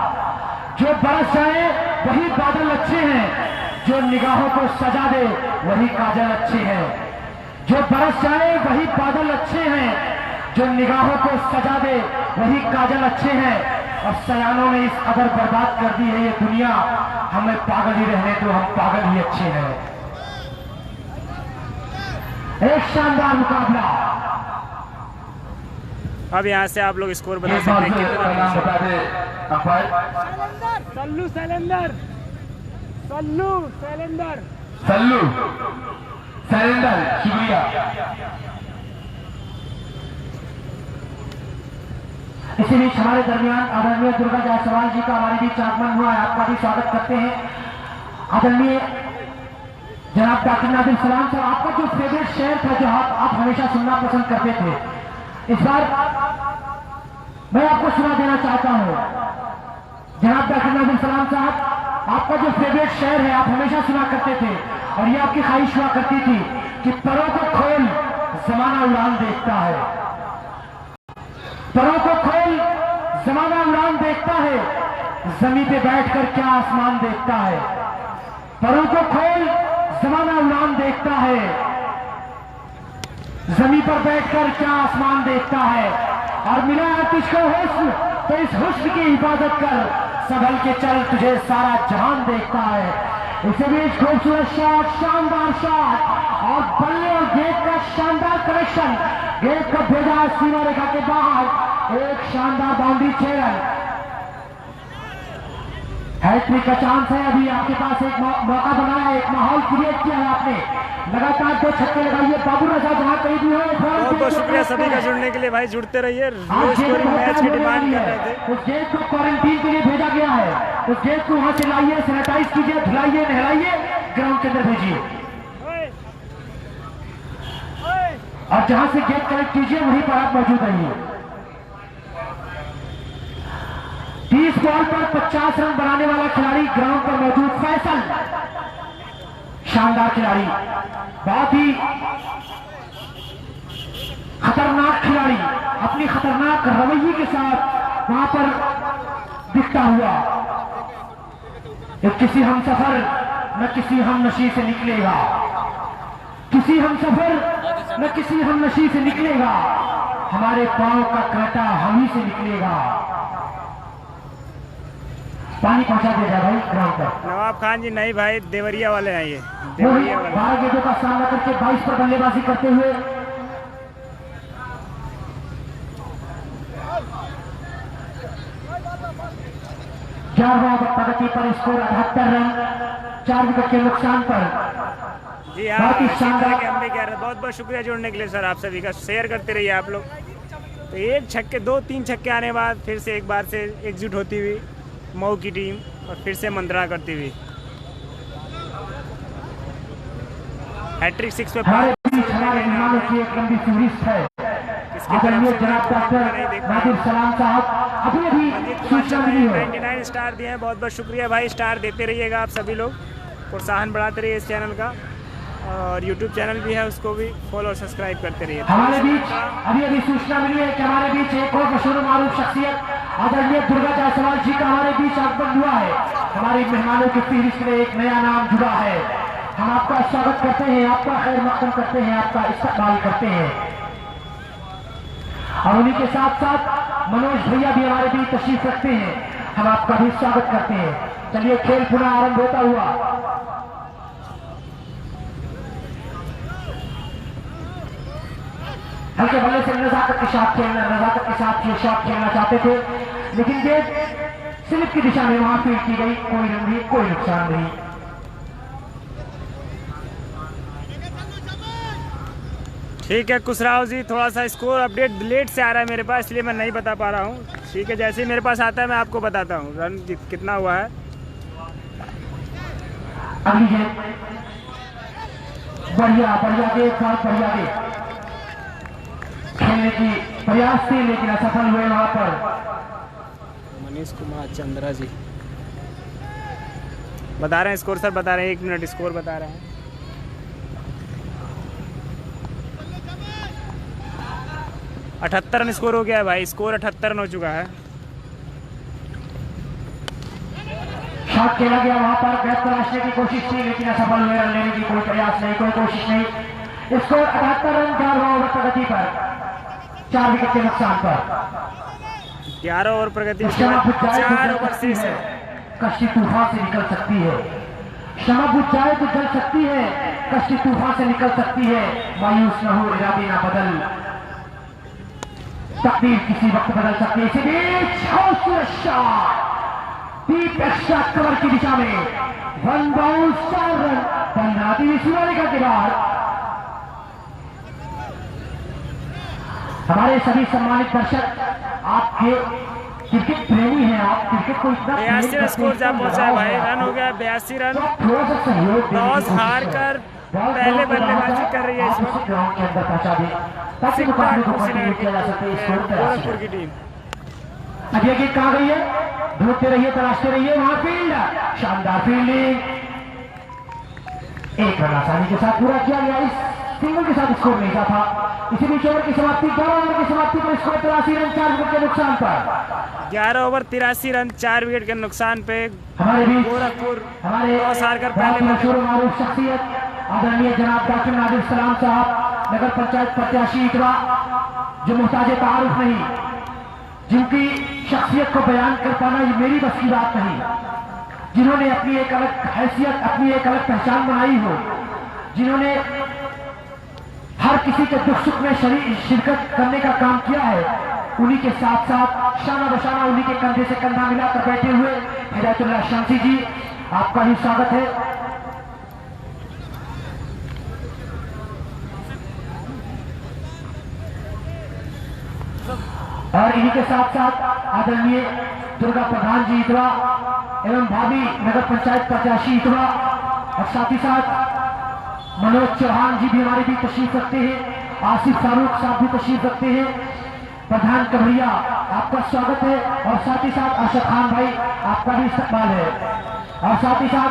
जो बरस जाए वही बादल अच्छे हैं, जो निगाहों को सजा दे वही काजल अच्छे हैं। जो बरस जाए वही बादल अच्छे हैं, जो निगाहों को सजा दे वही काजल अच्छे हैं। और सयानों ने इस कदर बर्बाद कर दी है ये दुनिया, हमें पागल ही रहने तो हम पागल ही अच्छे हैं। एक शानदार मुकाबला। अब यहाँ से आप लोग स्कोर बता सकते हैं कितना। सल्लू सैलेंडर, सल्लू सैलेंडर, सल्लू सैलेंडर, शुक्रिया। इसी बीच हमारे दरमियान आदरणीय दुर्गा जायसवाल जी का हमारे बीच आगमन हुआ है, आपका भी स्वागत करते हैं। आदरणीय जनाब डॉक्टर नादिर सलाम साहब, आपका जो फेवरेट शेर था जो आप हमेशा सुनना पसंद करते थे, इस बार मैं आपको सुना देना चाहता हूं। जनाब डॉक्टर नादिर सलाम साहब, आपका जो फेवरेट शेर है आप हमेशा सुना करते थे, और ये आपकी ख्वाहिश हुआ करती थी कि परों को खोल जमाना उड़ान देखता है, परों को खोल जमाना उड़ान देखता है, जमीन पे बैठकर क्या आसमान देखता है। परों को खोल जमाना उड़ान देखता है, जमीन पर बैठकर क्या आसमान देखता है। और मिला है तुझको हुस्न तो इस हुस्न की हिफाजत कर, संभल के चल तुझे सारा जहान देखता है। इसी बीच खूबसूरत शॉट, शानदार शॉट, और बल्ले और गेंद का शानदार कनेक्शन। गेंद को भेजा सीमा रेखा के बाहर, एक शानदार बाउंड्री 6 रन। हैट्रिक का चांस है, अभी आपके पास एक मौका बनाया है, एक माहौल क्रिएट किया है आपने। लगातार 2 छक्के लगाइए बाबू रजा, जहां कहीं भी हो। बहुत बहुत शुक्रिया सभी का जुड़ने के लिए भाई, जुड़ते रहिए। लो स्कोरिंग मैच की डिमांड कर रहे थे। उस गेंद को क्वारंटीन के लिए भेजा गया है, उस गेंद को वहां से लाइए, सैनिटाइज कीजिए, धुलाइए, नहलाइए, ग्राउंड के अंदर भेजिए, और जहां से गेंद कलेक्ट कीजिए वहीं पर आप मौजूद रहिए। 30 बॉल पर 50 रन बनाने वाला खिलाड़ी ग्राउंड पर मौजूद फैसल, शानदार खिलाड़ी, बहुत ही खतरनाक खिलाड़ी, अपनी खतरनाक रवैये के साथ वहां पर दिखता हुआ। किसी हम सफर न किसी हम नशी से निकलेगा, किसी हम सफर न किसी हम नशी से निकलेगा, हमारे पांव का कांटा हम ही से निकलेगा। पानी पहुंचा दिया जाए भाई ग्राउंड पर। नवाब खान जी नहीं भाई, देवरिया वाले हैं ये, मोहित देवरिया वाले। 12 गेंदों का सामना करके 22 पर बल्लेबाजी करते हुए प्रगति पर स्कोर 78 रन, 4 विकेट के नुकसान पर। जी हाँ, बहुत ही इसी तरह शानदार। के हम भी कह रहे हैं। बहुत बहुत शुक्रिया जुड़ने के लिए सर, आप सभी का। शेयर करते रहिए आप लोग। तो एक छक्के, 2-3 छक्के आने बाद फिर से एक बार से एकजुट होती हुई मऊ की टीम और फिर से मंत्रणा करती हुई। हैट्रिक 6 पे हमारे बीच हमारे मेहमानों की एक लंबी फहरिस्त है। आदरणीय जनाब डॉक्टर नादिर सलाम साहब अभी सूचना मिली है। 99 स्टार दिए हैं, बहुत बहुत शुक्रिया भाई। स्टार देते रहिएगा आप सभी लोग, प्रोत्साहन बढ़ाते रहिए इस चैनल का। और यूट्यूब चैनल भी है, उसको भी फॉलो और सब्सक्राइब करते रहिए। हमारे बीच अभी सूचना मिली है कि हमारे बीच एक और मशहूर मारूफ शख्सियत आदरणीय दुर्गा जायसवाल जी का हमारे बीच आगमन हुआ है। हमारे मेहमानों की फहरिस्त में एक नया नाम जुड़ा है। हम आपका स्वागत करते हैं, आपका खैर मकदम करते हैं, आपका इस्तकबाल करते हैं। और उन्हीं के साथ साथ मनोज भैया भी हमारे बीच तशरीफ रखते हैं, हम आपका भी स्वागत करते हैं। चलिए खेल पुनः आरंभ होता हुआ। हल्के बल्ले से नजाकत के साथ खेलना, नजाकत के साथ ये शॉट खेलना चाहते थे, लेकिन गेंद स्लिप की दिशा में वहां फील्ड की गई। कोई रन नहीं, कोई नुकसान नहीं। ठीक है कुशराव जी, थोड़ा सा स्कोर अपडेट लेट से आ रहा है मेरे पास, इसलिए मैं नहीं बता पा रहा हूँ। ठीक है, जैसे ही मेरे पास आता है मैं आपको बताता हूँ रन कितना हुआ है। अगली गेंद बढ़िया बढ़िया गेंद, बहुत बढ़िया गेंद खेलने की प्रयास थी, लेकिन असफल हुए वहां पर। मनीष कुमार चंद्रा जी बता रहे हैं स्कोर, सर बता रहे हैं, 1 मिनट स्कोर बता रहे हैं। 78 रन स्कोर हो गया है भाई, स्कोर 78 रन हो चुका है। शॉट खेला गया वहां पर, बैट तराशने की कोशिश थी, लेकिन असफल हुए। रन लेने की कोई प्रयास नहीं, कोई कोशिश नहीं। स्कोर 78 रन, 11 ओवर प्रगति पर, 4 विकेट के नुकसान पर। 11 ओवर प्रगति, क्षमा बुझ जाए 4 तो ओवर जल सकती शेष है, है। कश्ती तूफान से निकल सकती है। क्षमा बुझ जाए तो जल सकती है, कश्ती तूफान से निकल सकती है। मायूस न हो, इरादे ना बदल, तकदीर किसी वक्त बदल सकती है। इसी बीच खूबसूरत शॉट डीप एक्स्ट्रा कवर की दिशा में, 1 बाउंस 4 रन, 15वीं शिवालिका के बाद। हमारे सभी सम्मानित दर्शक, आपके क्रिकेट प्रेमी हैं, आप क्रिकेट को इतना 82 रन स्कोर जा पहुंचा है भाई। रन हो गया 82 रन। थोड़ा सा सहयोग टॉस हार कर पहले बल्लेबाजी कर रही है इस वक्त ग्राउंड के अंदर पहुंचा दे, ताकि मुकाबले को कंटिन्यू किया जा सके। स्कोर गोरखपुर की टीम। अब ये गेंद कहां गई है, ढूंढते रहिए, तलाशते रहिए, वहां फील्ड, शानदार फील्डिंग। 1 रन आसानी के साथ पूरा किया गया। इस सिंगल के साथ स्कोर नहीं था। इसी बीच ओवर की समाप्ति, 12 ओवर की समाप्ति पर स्कोर 83 रन, 4 विकेट के नुकसान पर। 11 ओवर 83 रन, 4 विकेट के नुकसान पे हमारे बीच गोरखपुर हमारे टॉस हार कर बहुत पहले मशहूर मारूफ शख्सियत आदरणीय जनाब डॉक्टर नादिर सलाम साहब, नगर पंचायत प्रत्याशी इतवा, जो मुहताज तारुफ नहीं, जिनकी शख्सियत को बयान कर पाना ये मेरी बस की बात नहीं, जिन्होंने अपनी एक अलग हैसियत, अपनी एक अलग पहचान बनाई हो, जिन्होंने हर किसी के दुख सुख में शिरकत करने का काम किया है, उन्हीं के साथ साथ शाना बशाना उन्हीं के कंधे से कंधा मिलाकर बैठे हुए हिदायतुल्लाह शमसी जी, आपका ही स्वागत है। और इन्हीं के साथ साथ आदरणीय दुर्गा प्रधान जी इतवा एवं भाभी नगर पंचायत प्रत्याशी इतवा, और साथ ही साथ मनोज चौहान जी भी हमारे भी तशरीफ रखते हैं, आसिफ फारूक साहब भी तशरीफ रखते हैं, प्रधान कभैया आपका स्वागत है, और साथ ही साथ अशरफ खान भाई आपका भी इस्तकबाल है, और साथ ही साथ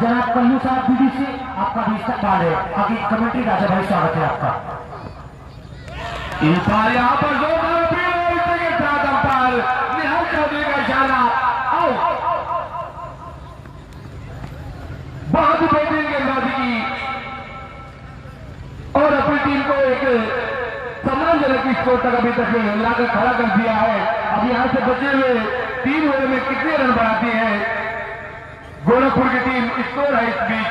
जनाब कल्लू साहब बीडीसी आपका भी इस्तकबाल है। आगे कमेंट्री राजा भाई स्वागत है आपका। यहाँ पर निहाल चौधरी का इशारा, आओ बहुत ही बेहतरीन गेंदबाजी की और अपनी टीम को एक सम्मानजनक स्कोर तक अभी तक लाकर खड़ा कर दिया है। अब यहाँ से बचे हुए 3 ओवर में कितने रन बनाती है गोरखपुर की टीम, स्कोर है इस बीच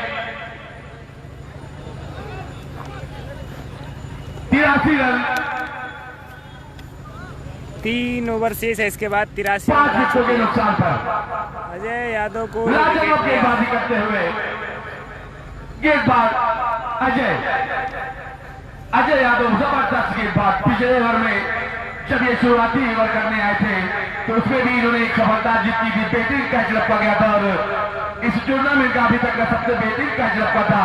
83 रन। 3 ओवर शेष है, इसके बाद 83 5 रन। विकेटों के नुकसान पर अजय यादव को लाजवाब गेंदबाजी करते हुए गेंदबाज अजय यादव जबरदस्त गेंदबाज। पिछले ओवर में जब ये शुरुआती ओवर करने आए थे तो उसमें भी इन्होंने एक सफलता जीती थी, बेहतरीन कैच लपका गया था और इस टूर्नामेंट का अभी तक का सबसे बेहतरीन कैच लपका था।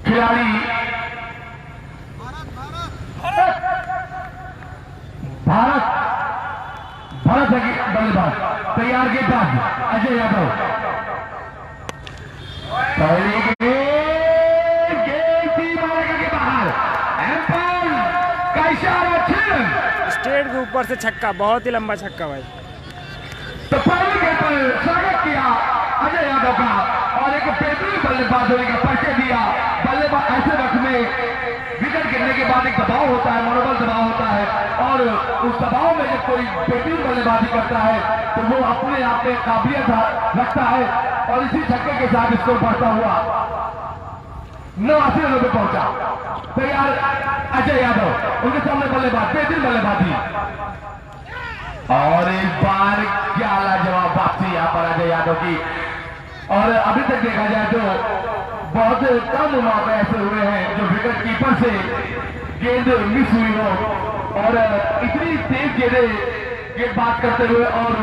खिलाड़ी भारत है बल्लेबाज, तैयार गेंदबाज अजय यादव। पहली गेंद थी मारेगा के बाहर, एम्पायर का इशारा, 6 रन। स्टेट के ऊपर से छक्का, बहुत ही लंबा छक्का भाई। तो पहली गेंद पर स्वागत किया अजय यादव का और एक बेहतरीन बल्लेबाज होने का परिचय दिया। बल्लेबाज ऐसे वक्त में विकेट गिरने के बाद एक दबाव होता है, मनोबल दबाव होता है और उस दबाव में जब कोई बेहतरीन बल्लेबाजी करता है तो वो अपने आप में काबिलियत रखता है और इसी छक्के के साथ स्कोर बढ़ता हुआ 89 रनों पे पहुंचा। तैयार अजय यादव, उनके सामने बल्लेबाज, बेहतरीन बल्लेबाजी और एक बार क्या लाजवाब वापसी यहाँ पर अजय यादव की। और अभी तक देखा जाए तो बहुत कम मौके ऐसे हुए हैं जो विकेट कीपर से गेंद मिस हुई हो और इतनी तेज गेंदबाज करते हुए और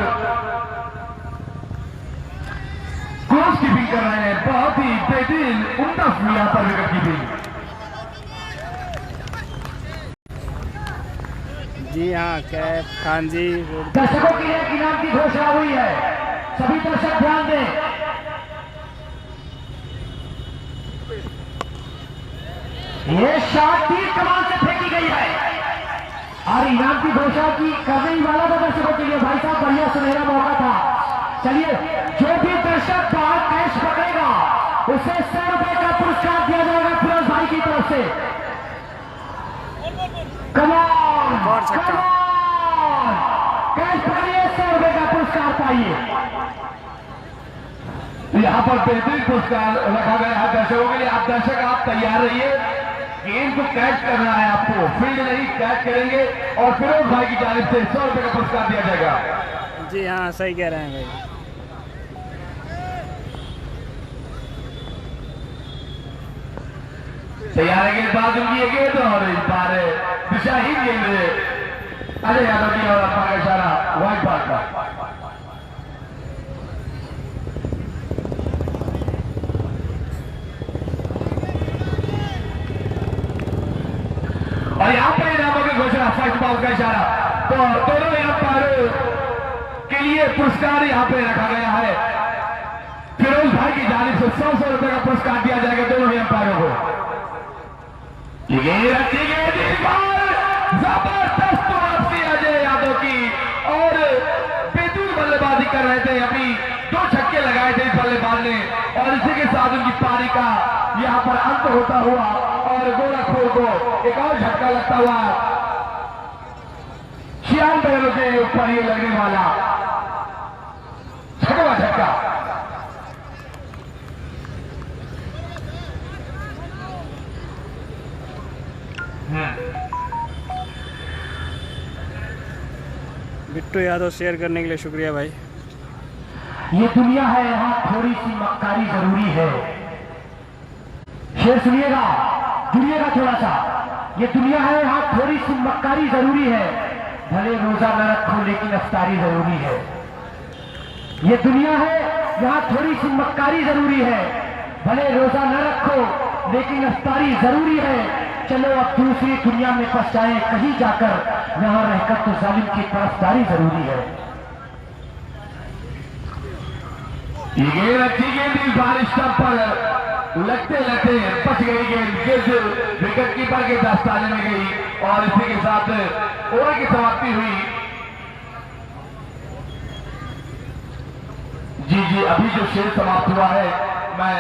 क्लोज कीपिंग कर रहे हैं, बहुत ही बेहतरीन उम्दा यहाँ पर विकेट कीपिंग। जी हाँ, कैप खान जी। दर्शकों की एक इनाम की घोषणा हुई है, सभी दर्शक ध्यान दें। ये शॉट तीर कमान से फेंकी गई है और इनाम की घोषणा की करने ही वाला था दर्शकों के लिए। भाई साहब, बढ़िया सुनहरा मौका था। चलिए, जो भी दर्शक बाहर कैश पकड़ेगा उसे 100 रुपए का पुरस्कार दिया जाएगा फिरोज भाई की तरफ से। कमान कैश पकड़िए, 100 रुपए का पुरस्कार पाइए। यहाँ पर बेहतरीन पुरस्कार रखा गया है दर्शकों के लिए। आप दर्शक आप तैयार रहिए, गेंद को कैच करना है आपको, फील्ड नहीं कैच करेंगे और फिरोज भाई की जानिब से 100 रुपए का पुरस्कार दिया जाएगा। जी हाँ, सही कह रहे हैं भाई। तैयार गेंदबाज उनकी ये गेंद और इस बार दिशाहीन गेंद अजय यादव की और अपना इशारा व्हाइट बॉल का। और यहाँ पर इनामों की घोषणा, फर्स्ट बॉल का इशारा, तो दोनों अंपायरों के लिए पुरस्कार यहाँ पे रखा गया है। फिरोज भाई की जानिब से 100 रुपए का पुरस्कार दिया जाएगा दोनों ही अंपायरों को। जबरदस्त वापसी अजय यादव की और बेहतरीन बल्लेबाजी कर रहे थे, अभी 2 छक्के लगाए थे इस बल्लेबाज ने और इसी के साथ उनकी पारी का यहाँ पर अंत होता हुआ और गोरखपुर को एक और झटका लगता हुआ 96 रनों के ऊपर ये लगने वाला 6वां झटका। बिट्टू यादव शेयर करने के लिए शुक्रिया भाई। ये दुनिया है, यहाँ थोड़ी सी मक्कारी जरूरी है। शेर सुनिएगा, जुड़िएगा थोड़ा सा। ये दुनिया है, यहाँ थोड़ी सी मक्कारी जरूरी है, भले रोजा न रखो लेकिन अफ्तारी जरूरी है। ये दुनिया है, यहाँ थोड़ी सी मक्कारी जरूरी है, भले रोजा न रखो लेकिन अफ्तारी जरूरी है। चलो अब दूसरी दुनिया में फंस जाए कहीं जाकर, यहाँ रहकर तो जालिम की तरफदारी जरूरी है। ये गेंद अच्छी गेंद इस बारिश पर लगते लगते बच गई गेंद, विकेट कीपर के दस्ताने में गई और इसी के साथ ओवर की समाप्ति हुई। जी अभी जो शेर समाप्त हुआ है, मैं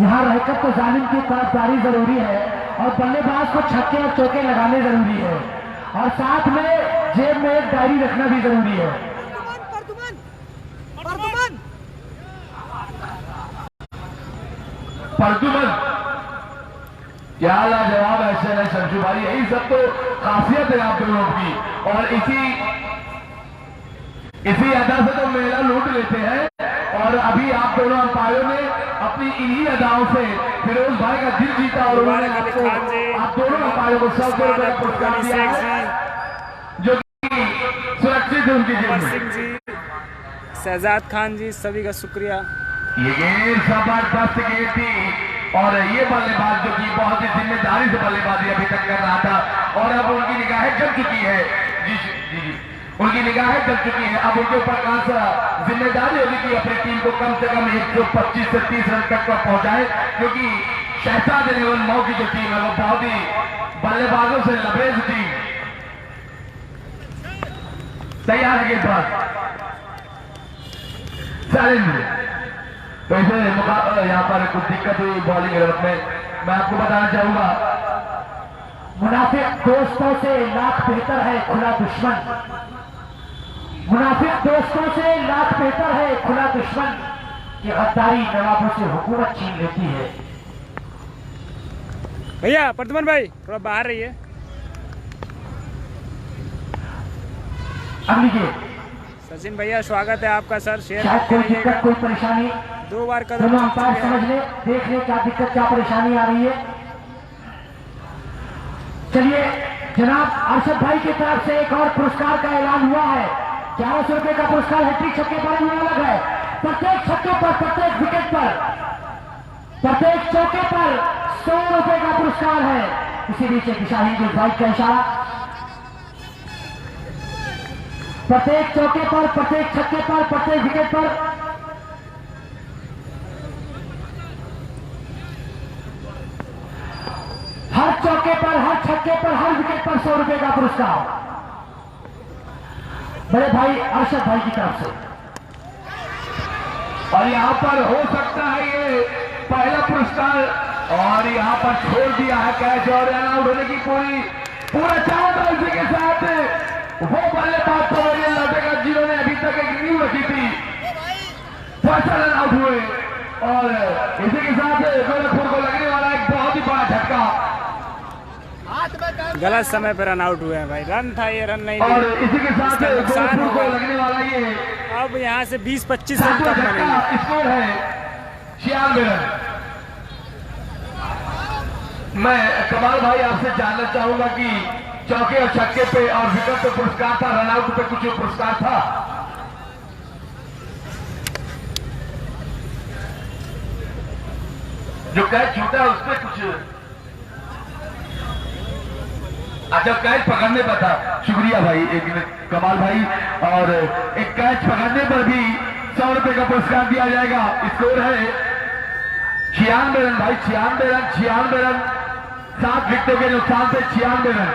यहाँ रहकर तो जालिम की तरफदारी जरूरी है और बल्लेबाज को छक्के और चौके लगाने जरूरी है और साथ में जेब में एक डायरी रखना भी जरूरी है। परदुमन क्या लाजवाब एक्शन है शंशु भाई, यही सब तो खासियत है आप दोनों की और इसी अदा से तो मेला लूट लेते हैं। और अभी आप दोनों अंपायरों ने अपनी इन्हीं अदाओं से फिरोज भाई का दिल जीता और उन्होंने आपको आप दोनों अंपायरों को 100 रुपए का पुरस्कार दिया है जो कि सुरक्षित है उनकी जेब में। शहजाद खान जी सभी का शुक्रिया। ये गेंद जबरदस्त गेंद थी और ये बल्लेबाज जो कि बहुत ही जिम्मेदारी से बल्लेबाजी अभी तक कर रहा था और अब उनकी निगाहें जल चुकी है। जी उनकी निगाहें जल चुकी है। अब उनके ऊपर खास जिम्मेदारी होगी कि अपनी टीम को कम से कम 125 से 30 रन तक पर पहुंचाए क्योंकि शहजाद 11 की जो टीम है वो बहुत ही बल्लेबाजों से लबरेज टीम तैयार है गेंदबाज चैलेंज। तो इसे यहाँ पर कुछ दिक्कत हुई बॉलिंग में, मैं आपको बताना चाहूंगा मुनाफिक दोस्तों से लाख बेहतर है खुला दुश्मन। मुनाफिक दोस्तों से लाख बेहतर है खुला दुश्मन कि गद्दारी नवाबों से हुकूमत छीन लेती है। भैया प्रद्युमन भाई थोड़ा बाहर रहिए। अगली गेंद सचिन भैया स्वागत है आपका सर, शेयर शायद कोई दिक्कत कोई परेशानी 2 बार कदम दोनों अंपायर समझ ले, देख ले क्या दिक्कत क्या परेशानी आ रही है। चलिए जनाब अरशद भाई की तरफ से एक और पुरस्कार का ऐलान हुआ है। 1100 रुपए का पुरस्कार हैट्रिक छक्के पर अलग है। प्रत्येक छक्के पर, प्रत्येक विकेट पर, प्रत्येक चौके पर 100 रुपए का पुरस्कार है। इसी बीच एक शाहीन बाइक का इशारा। प्रत्येक चौके पर, प्रत्येक छक्के पर, प्रत्येक विकेट पर हर चौके पर, हर छक्के पर, हर विकेट पर 100 रुपए का पुरस्कार बड़े भाई अरशद भाई की तरफ से। और यहाँ पर हो सकता है ये पहला पुरस्कार और यहाँ पर छोड़ दिया है कैच और रन आउट होने की पूरा चांस है। इसी के साथ वो बल्लेबाज पवेलियन लौटेगा जिन्होंने अभी तक एक न्यू रखी थी, फर्स्ट रन आउट हुए और इसी के साथ गोरखपुर को लगने वाला एक बहुत ही बड़ा झटका। गलत समय पर रन आउट हुए हैं भाई, रन था ये, रन नहीं और इसी के साथ नुकसान गोरखपुर को होगा। लगने वाला ये अब यहाँ से 20-25 रन तक बनेंगे। स्कोर है 96 रन। मैं कमाल भाई आपसे जानना चाहूंगा कि चौके और छक्के पे और विकेट पे पुरस्कार था, रन आउट पे कुछ पुरस्कार था? जो कैच छूटा उस पर कुछ, अच्छा कैच पकड़ने पर था। शुक्रिया भाई एक कमाल भाई। और एक कैच पकड़ने पर भी 100 रुपए का पुरस्कार दिया जाएगा। स्कोर है 96 रन भाई, 96 रन, 96 रन। 7 विकेटों के नुकसान पे 96 रन,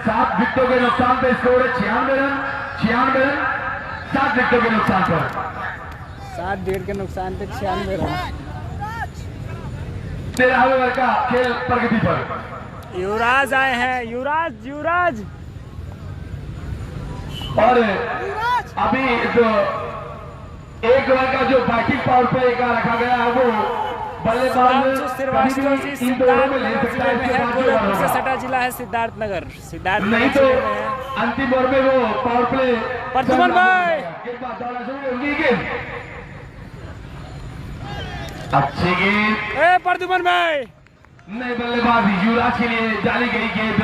7 विकेटों के नुकसान पे स्कोर है 96 रन, 96 रन 7 विकेटों के नुकसान पर। 7 विकेट के नुकसान पे 96 रन। 13वें ओवर का खेल प्रगति पर। युवराज आए हैं, युवराज और अभी जो एक ओवर का जो बैटिंग पावर प्ले का रखा गया है वो बल्लेबाज श्रीवास्तव जी इन दोनों में ले सकता है। इसके बाद जो ओवर गोरखपुर से होगा सटा जिला है सिद्धार्थनगर नहीं तो अंतिम ओवर में वो पावर प्ले प्रद्युमन भाई अच्छी गेंद प्रद्युमन भाई नहीं, बल्लेबाजी युवराज के लिए डाली गई गेंद।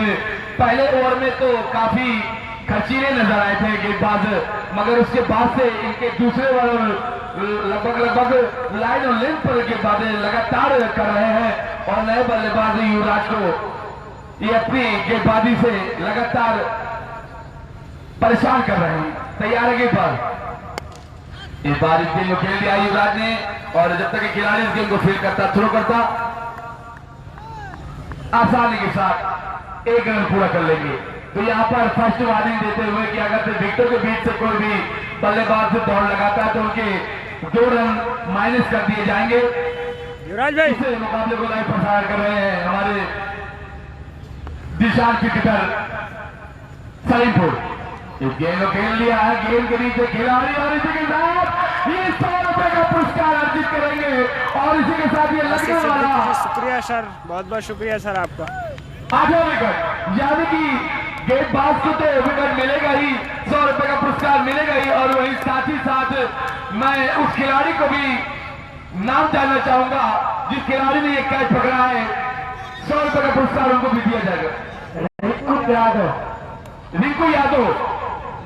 पहले ओवर में तो काफी खर्चीले नजर आए थे गेंदबाज, मगर उसके बाद से इनके दूसरे ओवर लगभग लाइन और लेंथ पर गेंदबाजी लगातार कर रहे हैं और नए बल्लेबाज युवराज को ये अपनी गेंदबाजी से लगातार परेशान कर रहे हैं। तैयार है गेंदबाज, इस बार इस गेम को खेल दिया युवराज ने और जब तक खिलाड़ी इस गेम को फील करता, थ्रो करता, आसानी के साथ 1 रन पूरा कर लेंगे। तो यहाँ पर फर्स्ट वार्निंग देते हुए कि अगर विकेटों के बीच से कोई भी बल्लेबाज से दौड़ लगाता है तो उनके 2 रन माइनस कर दिए जाएंगे। युवराज भाई इस मुकाबले को लाइव प्रसार कर रहे हैं हमारे दिशान क्रिकेटर सलीमपुर। इस गेंद को खेल लिया है, गेंद के नीचे खिलाड़ी और इसी के साथ ये 100 रुपए का पुरस्कार अर्जित करेंगे और इसी के साथ ये लगने वाला। शुक्रिया सर, बहुत बहुत शुक्रिया सर आपका। आधा विकेट यानी कि गेंदबाज को तो विकेट मिलेगा ही, 100 रुपए का पुरस्कार मिलेगा ही और वही साथ ही साथ मैं उस खिलाड़ी को भी नाम जानना चाहूंगा जिस खिलाड़ी ने ये कैच पकड़ा है, 100 रुपए का पुरस्कार उनको भी दिया जाएगा। रिंकू यादव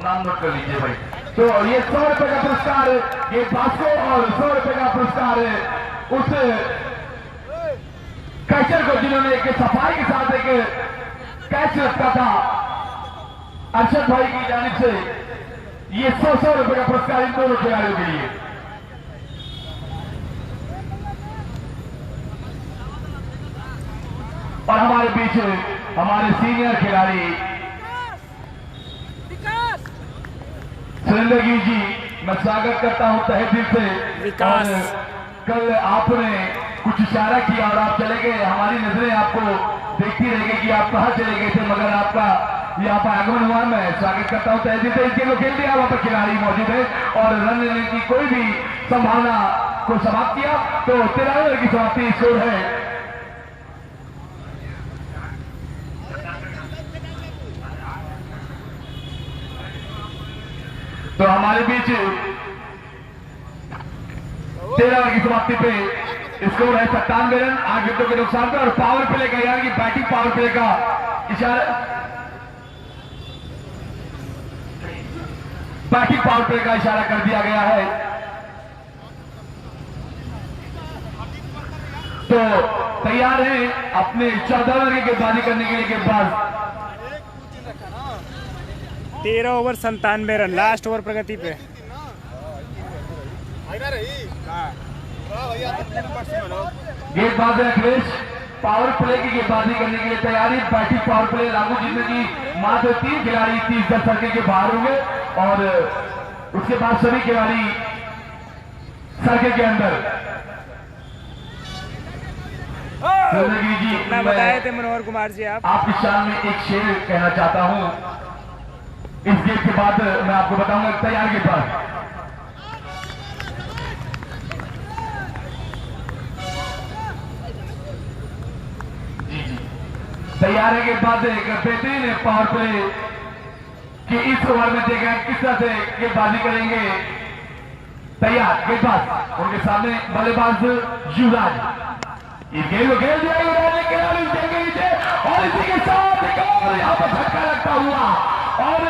नाम नोट कर लीजिए भाई। तो ये 100 रुपए का पुरस्कार गेंदबाज को और 100 रुपए का पुरस्कार उस कैचर को जिन्होंने एक सफाई के साथ एक कैच रखा था अरशद भाई की जानिब से। ये 100 रुपए का पुरस्कार इन दोनों खिलाड़ियों के लिए। और हमारे बीच हमारे सीनियर खिलाड़ी सुरेंद्र गिरी जी, मैं स्वागत करता हूं तहे दिल से। विकास कल आपने कुछ इशारा किया और आप चले गए, हमारी नजरें आपको देखती रहेगी कि आप कहां चले गए थे, मगर आपका यहाँ पर आगमन हुआ। मैं स्वागत करता हूं तहे दिल से। इसके लोग खेल दिया, वहां पर खिलाड़ी मौजूद है और रन लेने की कोई भी संभावना को समाप्त किया। तो 13 रन की समाप्ति स्कोर है। तो हमारे बीच 13 ओवर की समाप्ति पे स्कोर है 97 रन 8 विकेटों के नुकसान पर। और पावर प्ले का यानी कि बैटिंग पावर प्ले का इशारा, बैटिंग पावर प्ले का इशारा कर दिया गया है। तो तैयार हैं अपने 14 ओवर की गेंदबाजी करने के लिए गेंदबाज। 13 ओवर 97 रन, लास्ट ओवर प्रगति पे। गेंदबाज अखिलेश पावर प्ले की गेंदबाजी करने के लिए तैयारी। बैटिंग पावर प्ले लागू, जिसमें की मात्र 3 खिलाड़ी 30 सर्किल के बाहर होंगे और उसके बाद सभी खिलाड़ी सर्किल के अंदर। कितना बताए थे मनोहर कुमार जी आप? आपकी शान में एक शेर कहना चाहता हूं। इस गेम के बाद मैं आपको बताऊंगा तैयार के पास। तैयार के बाद एक बेहतरीन पावर प्ले कि इस ओवर में देखा किस तरह से गेंदबाजी करेंगे। तैयार गेंदबाज, उनके सामने बल्लेबाज युवराज। इस गेंद को खेल दिया युवराज ने, खिलाड़ी देंगे नीचे और इसी के साथ एक और यहां पर झटका लगता हुआ। और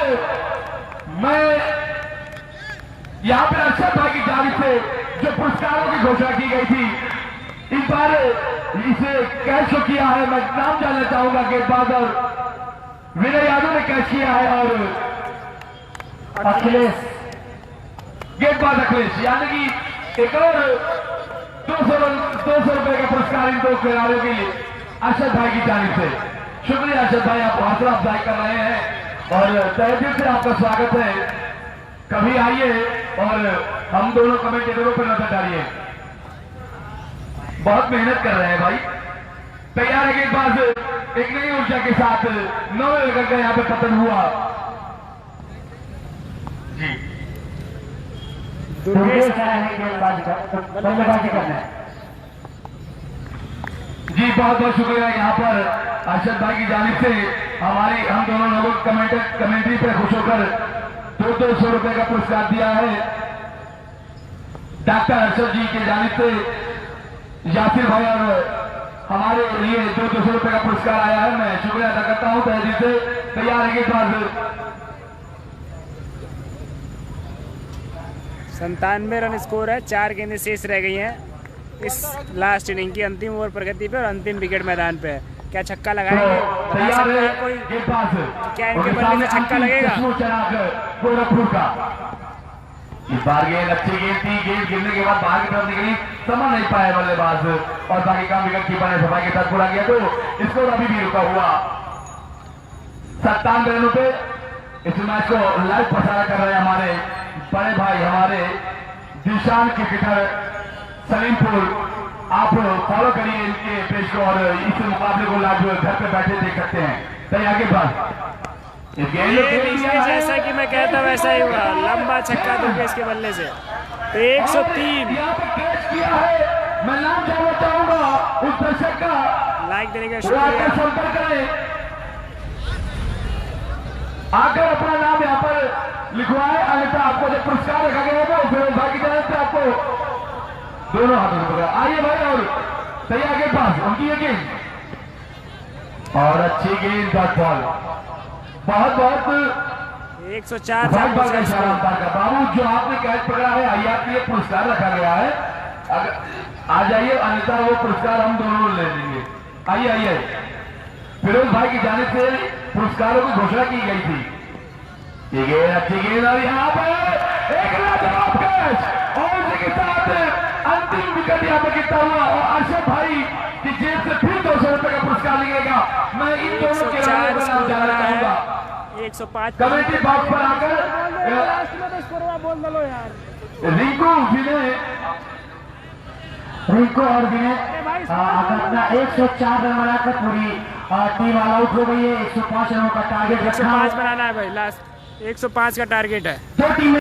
मैं यहां पर अरशद भाई की जानिब से जो पुरस्कारों की घोषणा की गई थी, इस बार इसे कैच किया है। मैं नाम जानना चाहूंगा गेंदबाज और विनय यादव ने कैच किया है और अखिलेश, गेंदबाज अखिलेश, यानी कि एक और 200 रुपए का पुरस्कार इन 2 खिलाड़ियों के लिए अरशद भाई की जानिब से। शुक्रिया अरशद भाई, आप हौसला अफजाई कर रहे हैं और तहे दिल से आपका स्वागत है। कभी आइए और हम दोनों कमेंटेटरों पर नजर डालिए, बहुत मेहनत कर रहे हैं भाई। तैयार है गेंदबाज, एक नई ऊर्जा के साथ 9 विकेट का यहाँ पे पतन हुआ। जी दुर्गेश बल्लेबाजी करना है। जी बहुत बहुत शुक्रिया। यहाँ पर अरशद भाई की जानिब से हम दोनों लोगों कमेंट्री पे खुश होकर 200 रुपए का पुरस्कार दिया है। डॉक्टर अरशद जी की जानिब से यासिर भाई और हमारे लिए 200 रुपए का पुरस्कार आया है। मैं शुक्रिया अदा करता हूं तहे दिल से। तैयार है गेंदबाज, 97 रन स्कोर है, 4 गेंदें शेष रह गई हैं इस लास्ट इनिंग की अंतिम ओवर प्रगति पे और अंतिम विकेट मैदान पे। क्या छक्का लगाएंगे? तैयार है कोई गेंदबाज, क्या इनके बल्ले में छक्का लगेगा? गोरखपुर का इस बार गेंद अच्छी गेंद थी, गेंद गिरने के बाद बाहर की तरफ निकली, समझ नहीं पाया बल्लेबाज और बाकी काम विकेट कीपर ने सफाई के साथ पूरा किया। तो स्कोर अभी भी रुका हुआ 57 रनों पे। इस मैच को लाइव प्रसारण कर रहे हैं हमारे बड़े भाई, हमारे दिशान क्रिकेटर सलीमपुर आप फॉलो करिए इनके पेज को और इस मुकाबले को लाइव घर पे बैठे देख सकते हैं। कहीं आगे बढ़ ये जैसा कि मैं कहता वैसा ही हुआ, लंबा छक्का दूंगा इसके बल्ले से। तो 103 यहाँ पे कैच किया है। मैं नाम जानना चाहूंगा उस दर्शक का, लाइक देने का आकर शुक्रिया। संपर्क करें, आकर अपना नाम यहाँ पर लिखवाए, अन्यथा आपको जब पुरस्कार रखा गया होगा फिर भाई की तरफ से आपको दोनों हाथों से पकड़ा। आइए भाई और सही आगे पास उनकी ये गेंद और अच्छी गेंद डॉट बॉल। बहुत बहुत 104 बहुत बार का इशारा अंपायर का। बाबू जो आपने कैच पकड़ा है आइए, आपके लिए पुरस्कार रखा गया है, अगर आ जाइए, अन्यथा वो पुरस्कार हम दोनों ले लेंगे। आइए आइए, फिरोज भाई की जानिब से पुरस्कारों की घोषणा की गई थी। ये गेंद अच्छी गेंद और यहाँ पर एक लाजवाब कैच और इसी के साथ अंतिम विकेट यहाँ पे गिरता हुआ और अर्शद भाई की जेब से फिर 200 रुपए का पुरस्कार निकलेगा। मैं इन दोनों के नाम जानना चाहूंगा। 105 कमेटी बॉक्स पर आकर रिंकू विनय, रिंकू और विनय अपना 104 रन बनाकर पूरी टीम ऑल आउट हो गई है। 105 रनों का टारगेट रखा है। 105 बनाना है भाई, लास्ट 105 का टारगेट है। दो टीमें